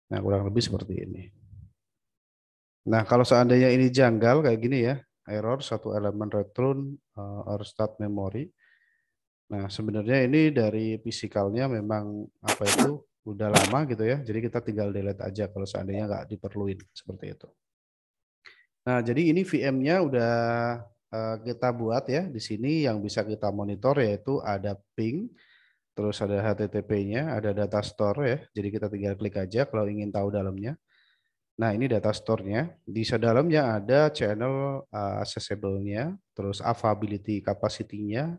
Nah, kurang lebih seperti ini. Nah, kalau seandainya ini janggal kayak gini ya, error satu elemen return or start memory. Nah, sebenarnya ini dari fisikalnya memang apa itu udah lama gitu ya. Jadi kita tinggal delete aja kalau seandainya nggak diperluin seperti itu. Nah, jadi ini VM-nya udah kita buat ya. Di sini yang bisa kita monitor yaitu ada ping, terus ada HTTP-nya, ada data store ya. Jadi kita tinggal klik aja kalau ingin tahu dalamnya. Nah, ini data store-nya. Di dalamnya ada channel accessible-nya, terus availability capacity-nya,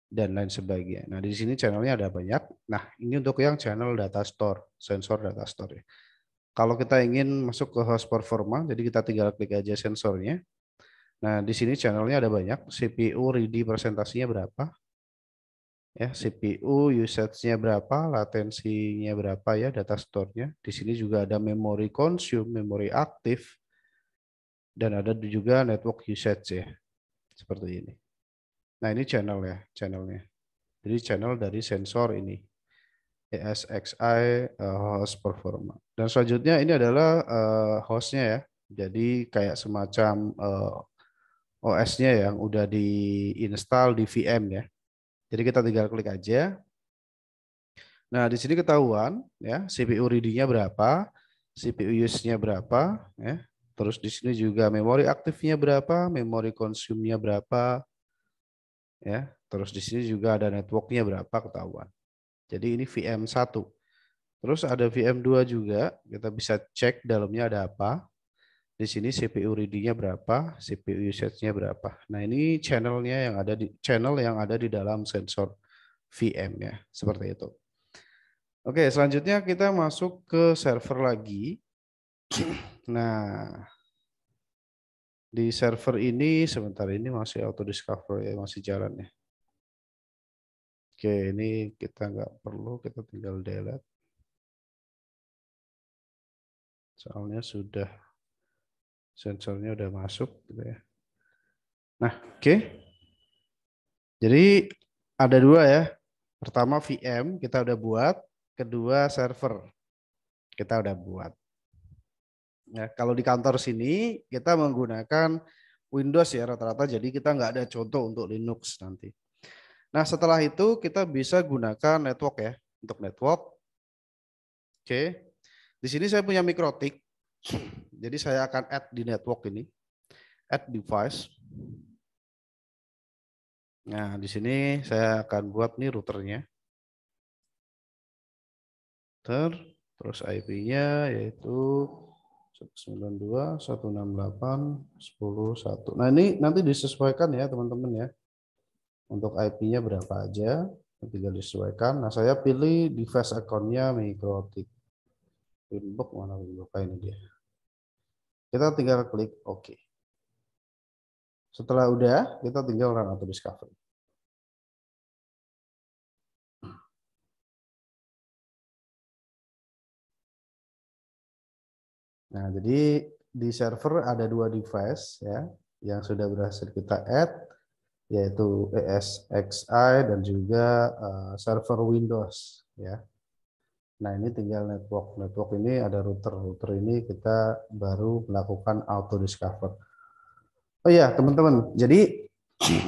dan lain sebagainya. Nah, di sini channelnya ada banyak. Nah, ini untuk yang channel data store, sensor data store ya. Kalau kita ingin masuk ke host performa, jadi kita tinggal klik aja sensornya. Nah, di sini channelnya ada banyak. CPU ready presentasinya berapa? Ya, CPU usage-nya berapa, latensinya berapa ya, data store-nya. Di sini juga ada memory consume, memory aktif, dan ada juga network usage ya, seperti ini. Nah, ini channel ya, channelnya. Jadi channel dari sensor ini, ESXi host performa. Dan selanjutnya ini adalah hostnya ya. Jadi kayak semacam OS-nya yang udah diinstal di VM ya. Jadi kita tinggal klik aja. Nah, di sini ketahuan ya, CPU ready-nya berapa, CPU use-nya berapa ya. Terus di sini juga memori aktifnya berapa, memori consume-nya berapa, ya. Terus di sini juga ada network-nya berapa ketahuan. Jadi ini VM1. Terus ada VM2 juga, kita bisa cek dalamnya ada apa. Di sini CPU ready-nya berapa, CPU usage-nya berapa. Nah, ini channel-nya yang ada di dalam sensor VM ya, seperti itu. Oke, selanjutnya kita masuk ke server lagi. Nah, di server ini sebentar ini masih auto discover ya, masih jalan ya. Oke, ini kita nggak perlu, kita tinggal delete. Soalnya sudah sensornya udah masuk gitu ya. Nah, oke. Jadi ada dua ya. Pertama VM kita udah buat, kedua server kita udah buat. Ya, kalau di kantor sini kita menggunakan Windows ya rata-rata, jadi kita nggak ada contoh untuk Linux nanti. Nah setelah itu kita bisa gunakan network ya, untuk network. Oke, di sini saya punya MikroTik, jadi saya akan add di network ini, add device. Nah di sini saya akan buat nih routernya, terus IP-nya yaitu 192.168.10.1. Nah ini nanti disesuaikan ya teman-teman ya. Untuk IP-nya berapa aja, tinggal disesuaikan. Nah saya pilih device account-nya MikroTik. Winbox mana Winbox? Ini dia. Kita tinggal klik OK. Setelah udah, kita tinggal run auto discovery. Nah, jadi di server ada dua device ya yang sudah berhasil kita add, yaitu ESXi dan juga server Windows ya. Nah, ini tinggal network. Network ini ada router. Router ini kita baru melakukan auto discover. Oh iya, teman-teman. Jadi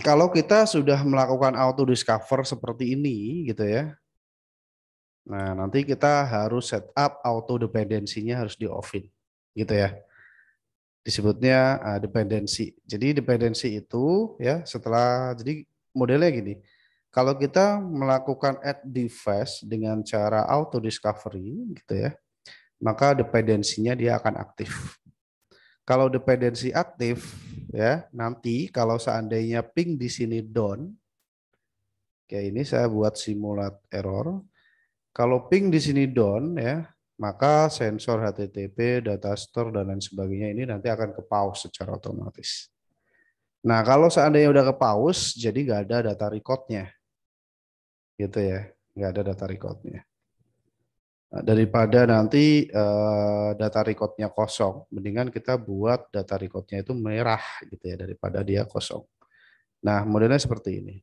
kalau kita sudah melakukan auto discover seperti ini gitu ya. Nah, nanti kita harus setup auto dependensinya harus di off-in gitu ya. Disebutnya dependensi. Jadi dependensi itu ya setelah, jadi modelnya gini. Kalau kita melakukan add device dengan cara auto discovery gitu ya, maka dependensinya dia akan aktif. Kalau dependensi aktif ya, nanti kalau seandainya ping di sini down, kayak ini saya buat simulat error. Kalau ping di sini down ya, maka sensor HTTP, data store dan lain sebagainya ini nanti akan ke pause secara otomatis. Nah, kalau seandainya udah ke pause, jadi nggak ada data recordnya, gitu ya, nggak ada data recordnya. Nah, daripada nanti data recordnya kosong, mendingan kita buat data recordnya itu merah, gitu ya, daripada dia kosong. Nah, modelnya seperti ini.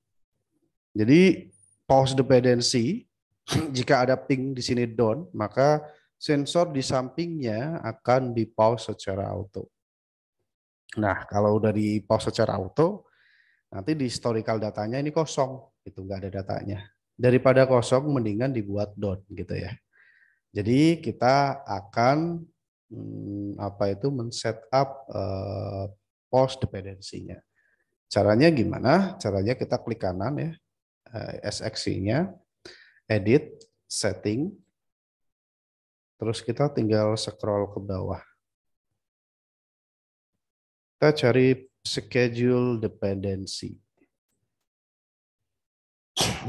Jadi pause dependency. Jika ada ping di sini down, maka sensor di sampingnya akan di pause secara auto. Nah, kalau udah di pause secara auto, nanti di historical datanya ini kosong, itu nggak ada datanya. Daripada kosong, mendingan dibuat down gitu ya. Jadi kita akan men-setup pause dependensinya. Caranya gimana? Caranya kita klik kanan ya, SXI-nya. Edit, setting, terus kita tinggal scroll ke bawah. Kita cari schedule dependency.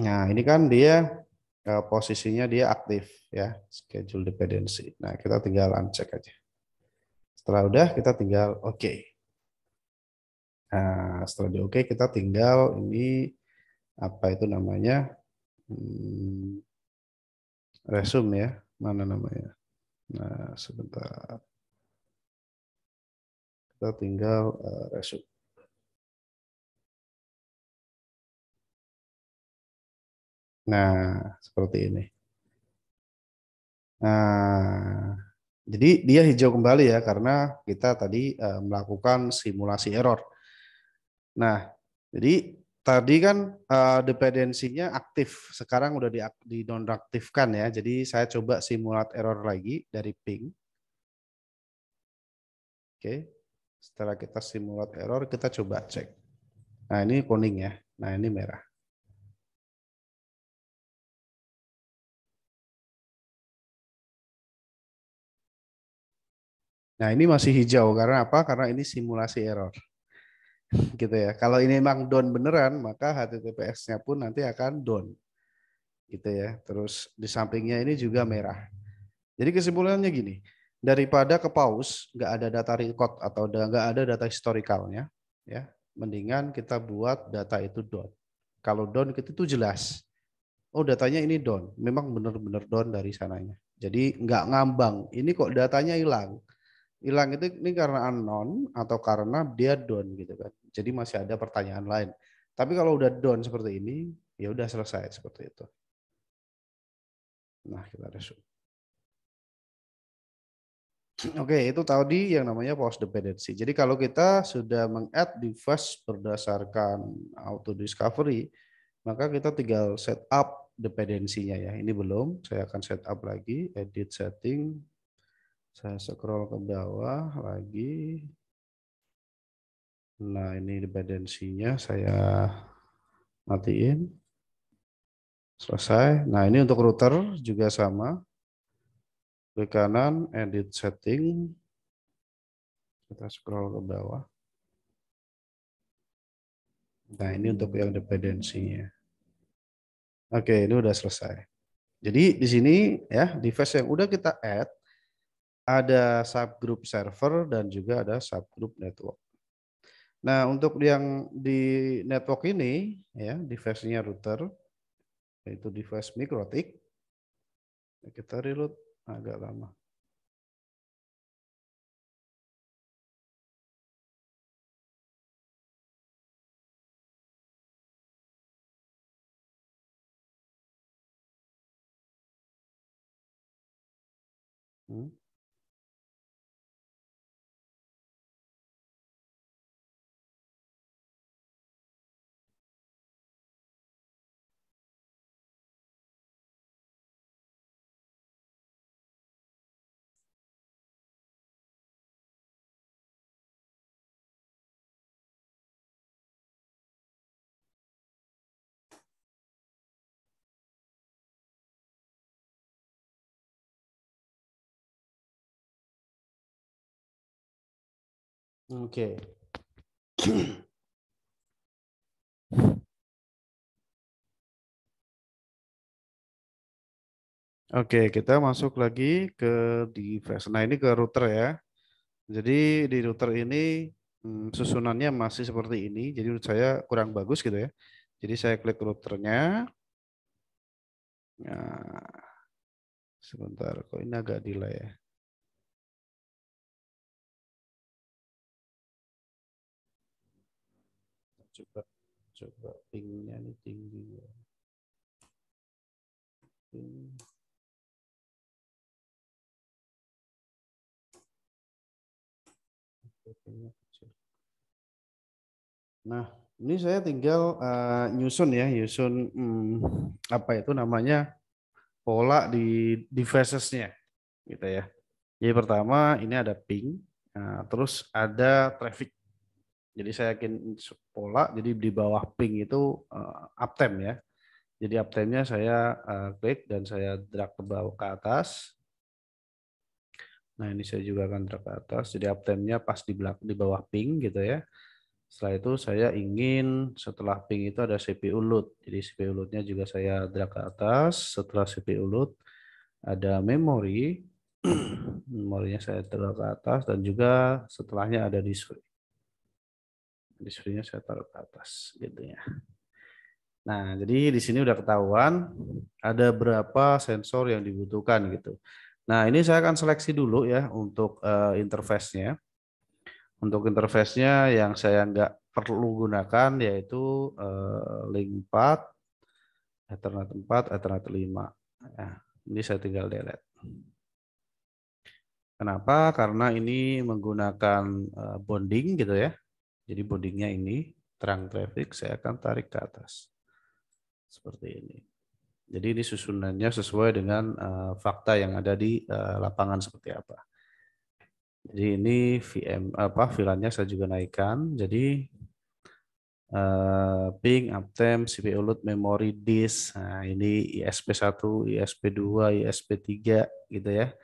Nah, ini kan dia posisinya dia aktif ya, schedule dependency. Nah, kita tinggal uncheck aja. Setelah udah, kita tinggal OK. Nah, setelah di OK, kita tinggal ini apa itu namanya? Resume ya, mana namanya? Nah, sebentar. Kita tinggal resume. Nah, seperti ini. Nah, jadi dia hijau kembali ya karena kita tadi melakukan simulasi error. Nah, jadi tadi kan dependensinya aktif, sekarang udah dinonaktifkan ya. Jadi saya coba simulat error lagi dari ping. Oke. Setelah kita simulat error, kita coba cek. Nah, ini kuning ya. Nah, ini merah. Nah, ini masih hijau karena apa? Karena ini simulasi error. Gitu ya. Kalau ini memang down beneran, maka HTTPS-nya pun nanti akan down. Gitu ya. Terus di sampingnya ini juga merah. Jadi kesimpulannya gini, daripada ke pause, nggak ada data record atau nggak ada data historicalnya, ya, mendingan kita buat data itu down. Kalau down itu jelas. Oh, datanya ini down, memang benar-benar down dari sananya. Jadi nggak ngambang. Ini kok datanya hilang. Hilang itu ini karena unknown atau karena dia down gitu kan. Jadi masih ada pertanyaan lain. Tapi kalau udah down seperti ini, ya udah selesai seperti itu. Nah, kita resume. Oke, itu tadi yang namanya pause dependency. Jadi kalau kita sudah meng-add device berdasarkan auto discovery, maka kita tinggal set up dependensinya ya. Ini belum, saya akan set up lagi, edit setting. Saya scroll ke bawah lagi. Nah, ini dependensinya saya matiin. Selesai. Nah, ini untuk router juga sama. Klik kanan, edit setting. Kita scroll ke bawah. Nah, ini untuk yang dependensinya. Oke, ini udah selesai. Jadi di sini ya, device yang udah kita add, ada subgroup server dan juga ada subgroup network. Nah, untuk yang di network ini, ya, device-nya router, yaitu device MikroTik. Kita reload agak lama. Oke. Oke, kita masuk lagi ke device. Nah, ini ke router ya. Jadi di router ini susunannya masih seperti ini. Jadi menurut saya kurang bagus gitu ya. Jadi saya klik routernya. Nah, sebentar, kok ini agak delay ya. Coba pingnya ini tinggi ya. Nah, ini saya tinggal nyusun ya, apa itu namanya pola di devices-nya, gitu ya. Jadi pertama ini ada ping, terus ada traffic. Jadi saya yakin pola, jadi di bawah ping itu uptime ya. Jadi uptime-nya saya klik dan saya drag ke bawah ke atas. Nah, ini saya juga akan drag ke atas. Jadi uptime-nya pas di bawah ping gitu ya. Setelah itu saya ingin setelah ping itu ada CPU load. Jadi CPU load-nya juga saya drag ke atas. Setelah CPU load ada memori. Memorinya saya taruh ke atas dan juga setelahnya ada display. Display-nya saya taruh ke atas gitu ya. Nah, jadi di sini udah ketahuan ada berapa sensor yang dibutuhkan gitu. Nah, ini saya akan seleksi dulu ya untuk interface-nya. Untuk interface-nya yang saya nggak perlu gunakan yaitu link 4, Ethernet 4, Ethernet 5. Ya, ini saya tinggal delete. Kenapa? Karena ini menggunakan bonding gitu ya. Jadi bondingnya ini terang traffic saya akan tarik ke atas. Seperti ini. Jadi ini susunannya sesuai dengan fakta yang ada di lapangan seperti apa. Jadi ini VLAN-nya saya juga naikkan. Jadi ping, uptime, CPU load, memory disk. Nah, ini ISP1, ISP2, ISP3 gitu ya.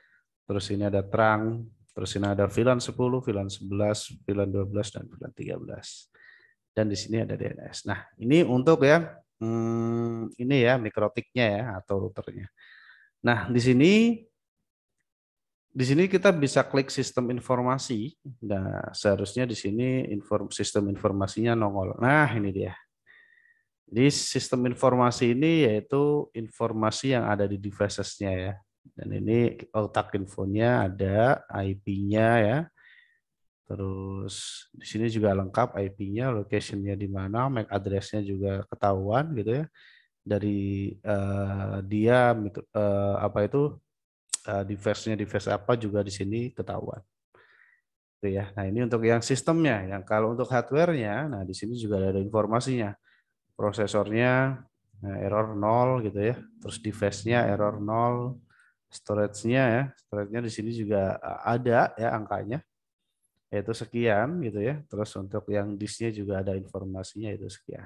Terus ini ada terang, terus ini ada VLAN 10, VLAN 11, VLAN 12 dan VLAN 13. Dan di sini ada DNS. Nah, ini untuk yang ini ya mikrotiknya ya atau routernya. Nah, di sini kita bisa klik sistem informasi. Nah, seharusnya di sini sistem informasinya nongol. Nah, ini dia. Jadi sistem informasi ini yaitu informasi yang ada di devices-nya ya. Dan ini otak infonya ada IP-nya ya. Terus di sini juga lengkap IP-nya, location-nya di mana, MAC address-nya juga ketahuan gitu ya. Dari dia apa itu device-nya device apa juga di sini ketahuan. Itu ya. Nah, ini untuk yang sistemnya. Yang kalau untuk hardware-nya, nah di sini juga ada informasinya. Prosesornya error 0 gitu ya. Terus device-nya error 0, storage-nya ya. Storage-nya di sini juga ada ya angkanya. Yaitu sekian gitu ya. Terus untuk yang disk-nya juga ada informasinya itu sekian.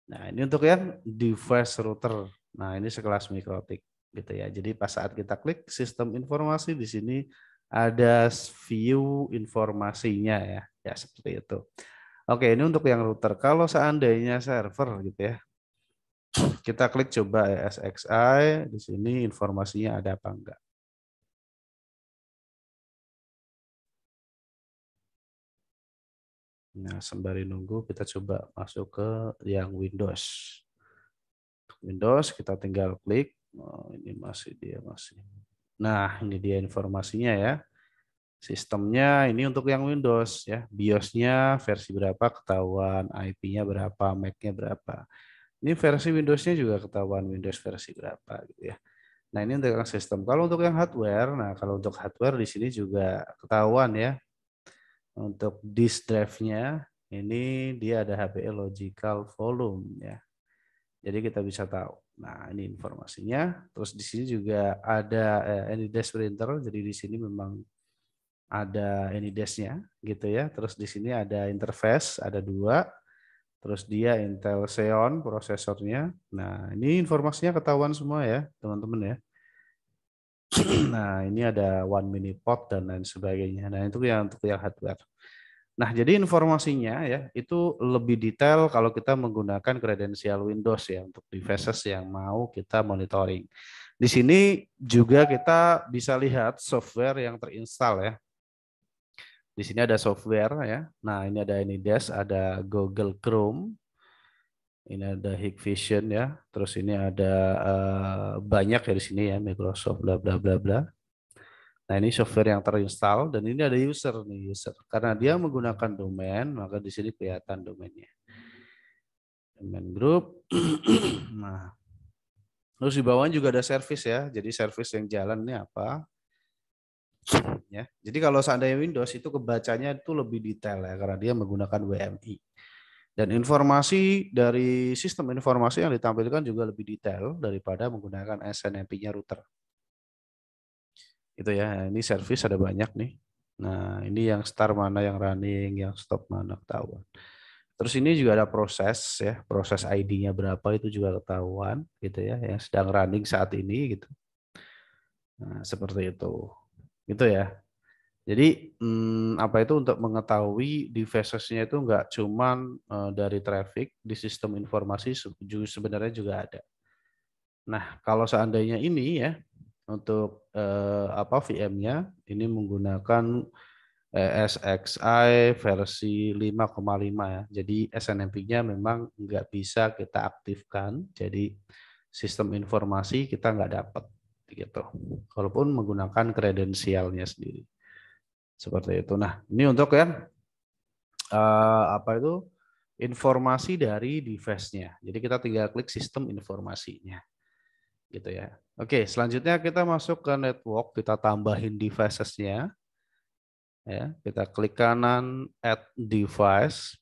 Nah, ini untuk yang device router. Nah, ini sekelas mikrotik gitu ya. Jadi pas saat kita klik sistem informasi di sini ada view informasinya ya. Ya, seperti itu. Oke, ini untuk yang router. Kalau seandainya server gitu ya. Kita klik coba ESXi, di sini informasinya ada apa enggak. Nah, sembari nunggu kita coba masuk ke yang Windows. Windows kita tinggal klik. Oh, ini masih. Nah, ini dia informasinya ya. Sistemnya ini untuk yang Windows ya. BIOS-nya versi berapa ketahuan, IP-nya berapa, MAC-nya berapa. Ini versi Windows-nya juga ketahuan Windows versi berapa gitu ya. Nah, ini untuk yang sistem. Kalau untuk yang hardware, nah kalau untuk hardware di sini juga ketahuan ya. Untuk disk drive-nya ini dia ada HBE logical volume ya. Jadi kita bisa tahu. Nah, ini informasinya. Terus di sini juga ada AnyDesk printer. Jadi di sini memang ada AnyDesk-nya gitu ya. Terus di sini ada interface, ada 2. Terus dia Intel Xeon prosesornya. Nah, ini informasinya ketahuan semua ya, teman-teman ya. Nah, ini ada one mini pot dan lain sebagainya. Nah, itu yang untuk yang hardware. Nah, jadi informasinya ya itu lebih detail kalau kita menggunakan kredensial Windows ya untuk devices yang mau kita monitoring. Di sini juga kita bisa lihat software yang terinstall ya. Di sini ada software ya. Nah, ini ada AnyDesk, ada Google Chrome, ini ada Hikvision ya. Terus ini ada banyak ya di sini ya, Microsoft bla bla bla bla. Nah, ini software yang terinstall dan ini ada user nih, user. Karena dia menggunakan domain, maka di sini kelihatan domainnya. Domain group. Nah, terus di bawahnya juga ada service ya. Jadi service yang jalan ini apa? Ya. Jadi kalau seandainya Windows itu kebacanya itu lebih detail ya karena dia menggunakan WMI. Dan informasi dari sistem informasi yang ditampilkan juga lebih detail daripada menggunakan SNMP-nya router. Itu ya, ini service ada banyak nih. Nah, ini yang start mana yang running, yang stop mana ketahuan. Terus ini juga ada proses ya, proses ID-nya berapa itu juga ketahuan gitu ya, yang sedang running saat ini gitu. Nah, seperti itu. Itu ya. Jadi apa itu untuk mengetahui devices-nya itu enggak cuman dari traffic di sistem informasi sebenarnya juga ada. Nah, kalau seandainya ini ya untuk VM-nya ini menggunakan ESXi versi 5,5 ya. Jadi SNMP-nya memang nggak bisa kita aktifkan. Jadi sistem informasi kita nggak dapat gitu. Walaupun menggunakan kredensialnya sendiri. Seperti itu. Nah, ini untuk yang apa itu informasi dari device-nya. Jadi kita tinggal klik sistem informasinya. Gitu ya. Oke, selanjutnya kita masuk ke network, kita tambahin devices-nya. Ya, kita klik kanan add device.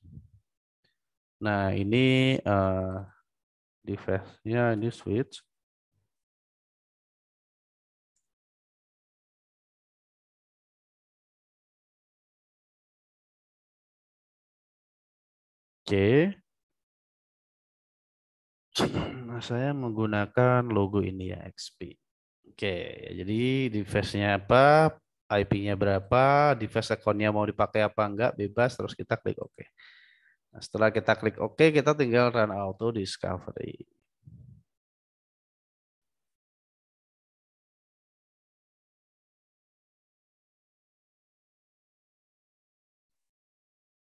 Nah, ini device-nya ini switch. Oke. Nah, saya menggunakan logo ini ya, XP. Oke, jadi device-nya apa, IP-nya berapa, device account-nya mau dipakai apa enggak, bebas, terus kita klik OK. Nah, setelah kita klik OK, kita tinggal run auto discovery.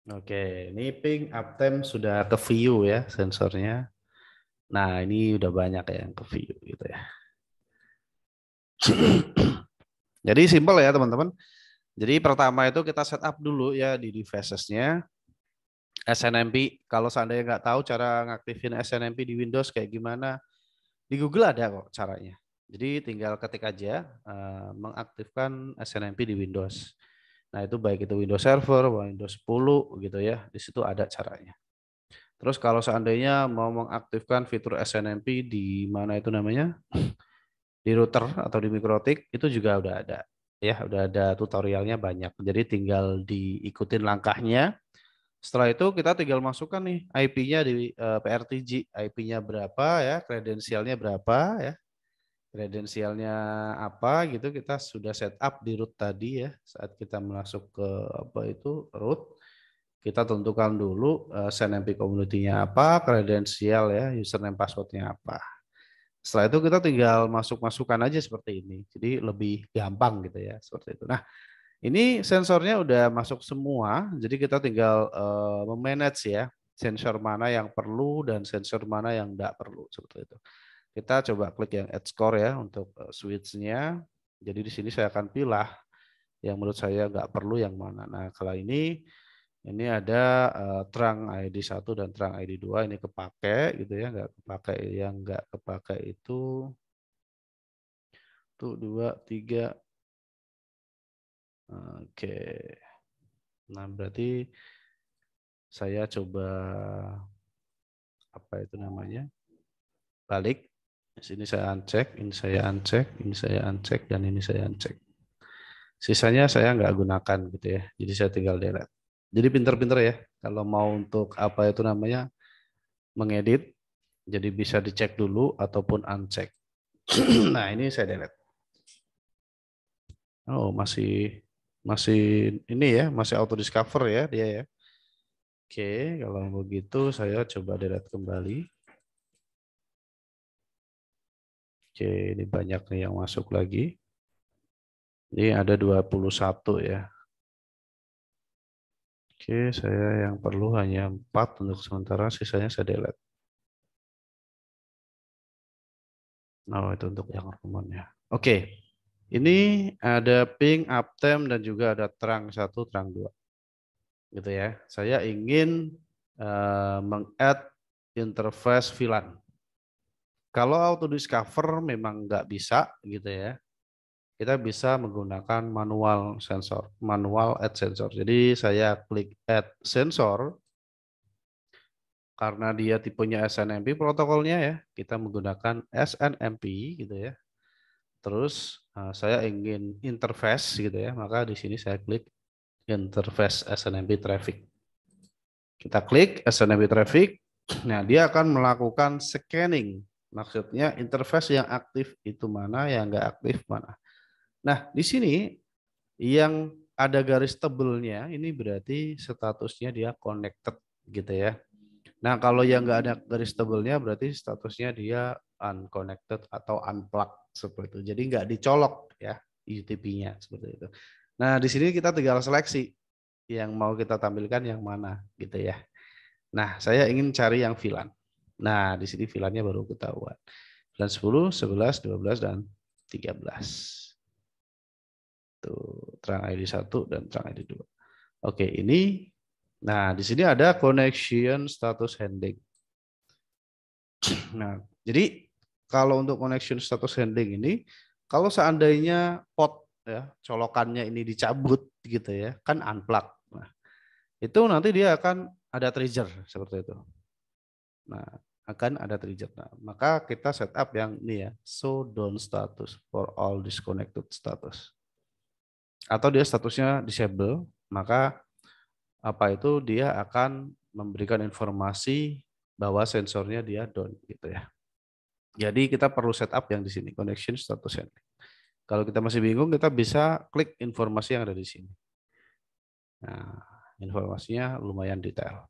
Oke, ini ping uptime sudah ke view ya sensornya. Nah, ini udah banyak yang ke view gitu ya. Jadi simple ya teman-teman. Jadi pertama itu kita setup dulu ya di devices-nya. SNMP, kalau seandainya nggak tahu cara ngaktifin SNMP di Windows kayak gimana, di Google ada kok caranya. Jadi tinggal ketik aja mengaktifkan SNMP di Windows. Nah itu baik itu Windows Server, Windows 10 gitu ya, di situ ada caranya. Terus kalau seandainya mau mengaktifkan fitur SNMP di mana itu namanya, di router atau di mikrotik, itu juga udah ada. Ya, udah ada tutorialnya banyak. Jadi tinggal diikutin langkahnya. Setelah itu kita tinggal masukkan nih IP-nya di PRTG, IP-nya berapa ya, kredensialnya berapa ya, kredensialnya apa gitu kita sudah setup di root tadi ya. Saat kita masuk ke apa itu root, kita tentukan dulu SNMP community-nya apa, kredensial ya, username password-nya apa. Setelah itu kita tinggal masuk-masukkan aja seperti ini. Jadi lebih gampang gitu ya, seperti itu. Nah, ini sensornya udah masuk semua, jadi kita tinggal memanage ya sensor mana yang perlu dan sensor mana yang tidak perlu seperti itu. Kita coba klik yang add score ya untuk switch-nya. Jadi di sini saya akan pilih yang menurut saya nggak perlu yang mana. Nah kalau ini ada terang ID 1 dan terang ID 2 ini kepake gitu ya, nggak kepake, yang nggak kepake itu tuh 2, 3. Oke. Nah, berarti saya coba apa itu namanya? Balik. Di sini saya uncheck, ini saya uncheck, ini saya uncheck, dan ini saya uncheck. Sisanya saya nggak gunakan gitu ya. Jadi saya tinggal delete. Jadi pinter-pinter ya. Kalau mau untuk apa itu namanya mengedit, jadi bisa dicek dulu ataupun uncheck. Nah ini saya delete. Oh masih ini ya, masih auto discover ya dia ya. Oke, kalau begitu saya coba delete kembali. Oke, ini banyak nih yang masuk lagi. Ini ada 21 ya. Oke, saya yang perlu hanya 4 untuk sementara, sisanya saya delete. Oh, itu untuk yang remote-nya. Oke, ini ada ping, uptime, dan juga ada terang 1, terang 2. Gitu ya. Saya ingin meng-add interface VLAN. Kalau auto discover memang nggak bisa gitu ya. Kita bisa menggunakan manual sensor, manual add sensor. Jadi saya klik add sensor. Karena dia tipenya SNMP protokolnya ya, kita menggunakan SNMP gitu ya. Terus saya ingin interface gitu ya, maka di sini saya klik interface SNMP traffic. Kita klik SNMP traffic, nah dia akan melakukan scanning. Maksudnya interface yang aktif itu mana, yang nggak aktif mana. Nah di sini yang ada garis tebelnya ini berarti statusnya dia connected gitu ya. Nah, kalau yang nggak ada garis tebelnya berarti statusnya dia unconnected atau unplugged seperti itu. Jadi nggak dicolok ya UTP-nya seperti itu. Nah, di sini kita tinggal seleksi yang mau kita tampilkan yang mana gitu ya. Nah, saya ingin cari yang VLAN. Nah, di sini VLAN-nya baru ketahuan. VLAN 10, 11, 12 dan 13. Tuh, terang ID 1 dan terang ID 2. Oke, ini nah, di sini ada connection status handling. Nah, jadi kalau untuk connection status handling ini, kalau seandainya pot ya colokannya ini dicabut gitu ya, kan unplug. Nah, itu nanti dia akan ada trigger seperti itu. Nah, akan ada trigger. Nah, maka kita setup yang ini ya, show down status for all disconnected status. Atau dia statusnya disable, maka apa itu dia akan memberikan informasi bahwa sensornya dia down gitu ya. Jadi kita perlu setup yang di sini, connection status handling. Kalau kita masih bingung, kita bisa klik informasi yang ada di sini. Nah, informasinya lumayan detail.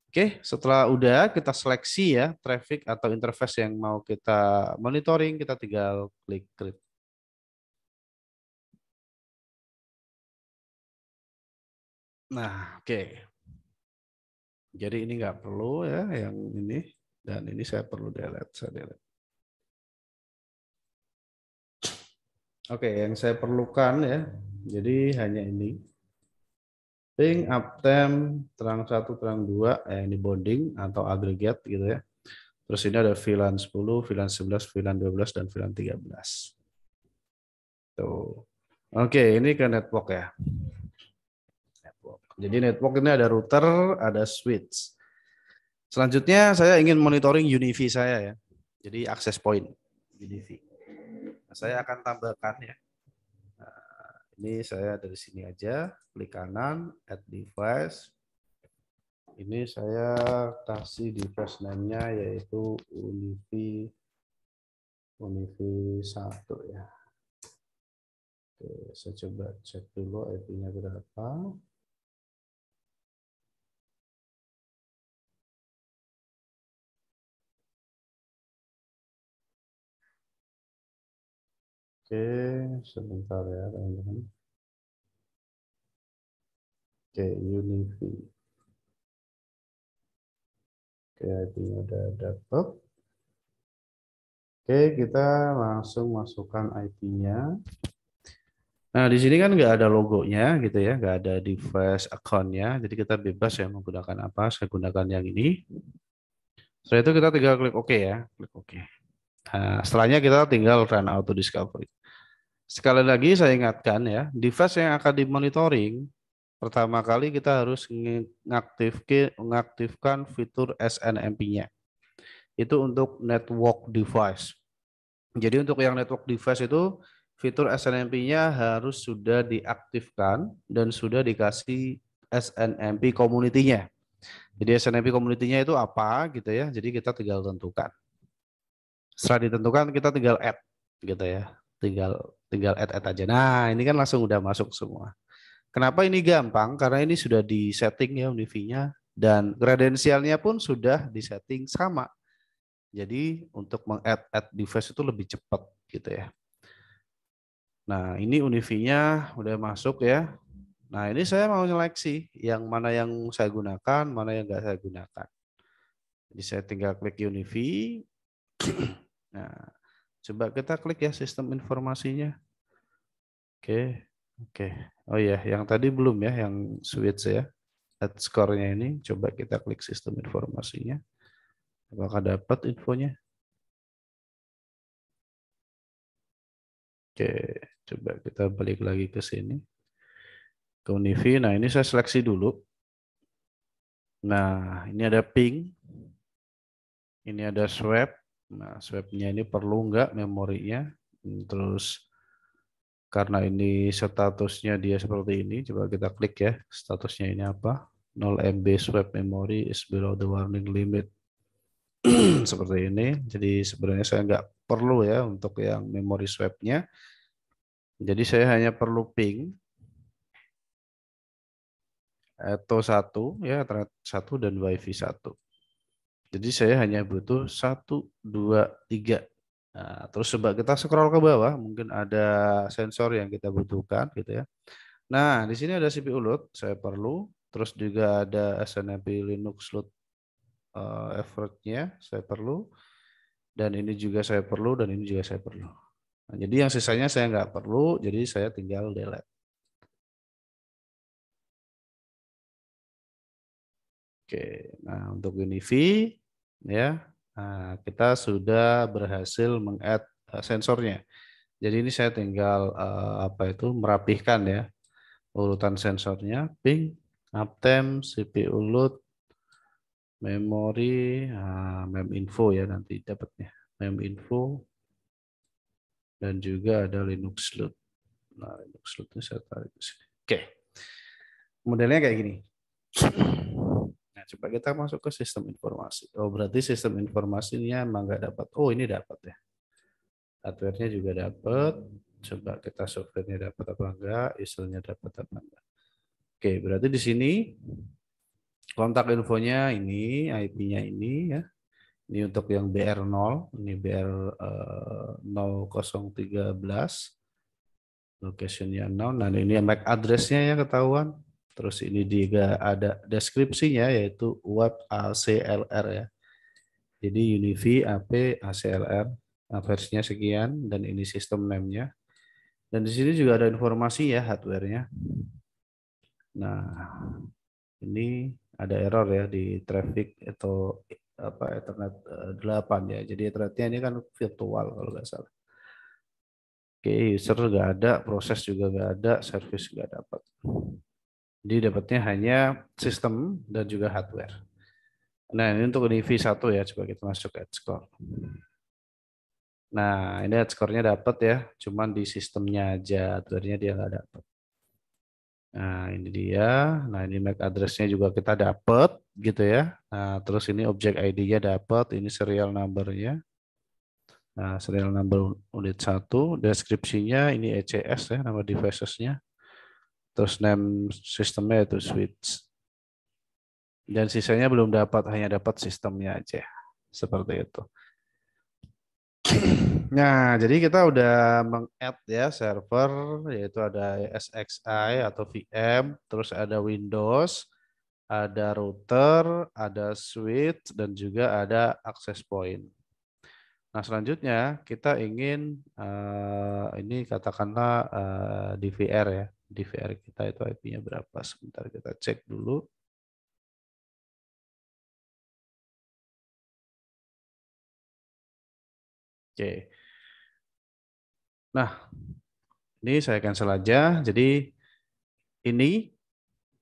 Oke, setelah udah kita seleksi ya traffic atau interface yang mau kita monitoring, kita tinggal klik create. Nah, oke. Jadi ini nggak perlu ya yang ini, dan ini saya perlu delete, saya delete. Oke, yang saya perlukan ya, jadi hanya ini. Ping, uptime, terang 1, terang 2, ini bonding atau agregat gitu ya. Terus ini ada VLAN 10, VLAN 11, VLAN 12, dan VLAN 13. Tuh. Oke, ini ke network ya. Network. Jadi network ini ada router, ada switch. Selanjutnya saya ingin monitoring UniFi saya ya. Jadi access point UniFi. Nah, saya akan tambahkan ya. Ini saya dari sini aja, klik kanan, add device. Ini saya kasih device name-nya yaitu UniFi 1 ya. Oke, saya coba cek dulu IP-nya berapa. Oke, sebentar ya teman-teman. Oke, UniFi. Oke, IP-nya udah dapat. Oke, kita langsung masukkan IP-nya. Nah, di sini kan nggak ada logonya gitu ya, nggak ada device account-nya. Jadi kita bebas ya menggunakan apa, saya gunakan yang ini. Setelah itu kita tinggal klik OK ya, klik OK. Nah, setelahnya kita tinggal run auto discovery. Sekali lagi saya ingatkan ya, device yang akan dimonitoring, pertama kali kita harus mengaktifkan fitur SNMP-nya. Itu untuk network device. Jadi untuk yang network device itu, fitur SNMP-nya harus sudah diaktifkan dan sudah dikasih SNMP community-nya. Jadi SNMP community-nya itu apa gitu ya. Jadi kita tinggal tentukan. Setelah ditentukan kita tinggal add gitu ya. Tinggal add aja. Nah, ini kan langsung udah masuk semua. Kenapa ini gampang? Karena ini sudah di setting ya UniFi-nya dan kredensialnya pun sudah di setting sama. Jadi untuk meng-add device itu lebih cepat gitu ya. Nah, ini UniFi-nya udah masuk ya. Nah, ini saya mau seleksi yang mana yang saya gunakan, mana yang nggak saya gunakan. Jadi saya tinggal klik UniFi. Nah, coba kita klik ya sistem informasinya. Oke, oke. Oh iya, yang tadi belum ya, yang switch ya. Add score-nya ini, coba kita klik sistem informasinya. Apakah dapat infonya? Oke, coba kita balik lagi ke sini. Ke UniFi, nah ini saya seleksi dulu. Nah, ini ada ping. Ini ada swap. Nah, swapnya ini perlu nggak memorinya? Terus karena ini statusnya dia seperti ini, coba kita klik ya. Statusnya ini apa? 0 MB swap memory is below the warning limit. Seperti ini. Jadi sebenarnya saya nggak perlu ya untuk yang memori swap-nya. Jadi saya hanya perlu ping atau 1 ya, thread 1 dan wifi 1. Jadi saya hanya butuh 1, 2, 3. Nah, terus coba kita scroll ke bawah, mungkin ada sensor yang kita butuhkan gitu ya. Nah, di sini ada CPU load, saya perlu. Terus juga ada SNMP Linux load effort-nya, saya perlu. Dan ini juga saya perlu, dan ini juga saya perlu. Nah, jadi yang sisanya saya nggak perlu, jadi saya tinggal delete. Oke, nah untuk UniFi ya, nah, kita sudah berhasil meng-add sensornya. Jadi ini saya tinggal apa itu merapihkan ya urutan sensornya, ping, uptime, CPU load, memori, mem info ya nanti dapatnya, mem info, dan juga ada Linux load. Nah, Linux loadnya saya tarik ke sini. Oke, modelnya kayak gini. Nah, Coba kita masuk ke sistem informasi. Oh, berarti sistem informasinya emang nggak dapat. Oh, ini dapat ya. Hardware-nya juga dapat. Coba kita software-nya dapat apa enggak, user-nya dapat apa enggak. Oke, berarti di sini kontak infonya ini, IP-nya ini ya. Ini untuk yang BR0, ini BR 0013. Location-nya unknown. Nah, ini MAC address-nya ya ketahuan. Terus ini juga ada deskripsinya yaitu web ACLR ya. Jadi Univi AP ACLR. Nah, versinya sekian dan ini sistem name-nya. Dan di sini juga ada informasi ya hardware-nya. Nah, ini ada error ya di traffic atau apa Ethernet 8 ya. Jadi Ethernetnya ini kan virtual kalau nggak salah. Oke, user nggak ada, proses juga nggak ada, service nggak dapat. Jadi dapatnya hanya sistem dan juga hardware. Nah, ini untuk ini V1 ya, coba kita masuk ke score. Nah, ini score-nya dapat ya, cuman di sistemnya aja, hardware-nya dia nggak dapat. Nah, ini dia. Nah, ini MAC address-nya juga kita dapat gitu ya. Nah, terus ini objek ID-nya dapat, ini serial number-nya. Nah, serial number unit 1, deskripsinya ini ECS ya, nama devices-nya. Terus name sistemnya itu switch. Dan sisanya belum dapat, hanya dapat sistemnya aja. Seperti itu. Nah, jadi kita udah meng-add ya server, yaitu ada SXI atau VM, terus ada Windows, ada router, ada switch, dan juga ada access point. Nah, selanjutnya kita ingin ini katakanlah DVR ya. DVR kita itu IP-nya berapa? Sebentar kita cek dulu. Oke. Nah, ini saya cancel aja. Jadi ini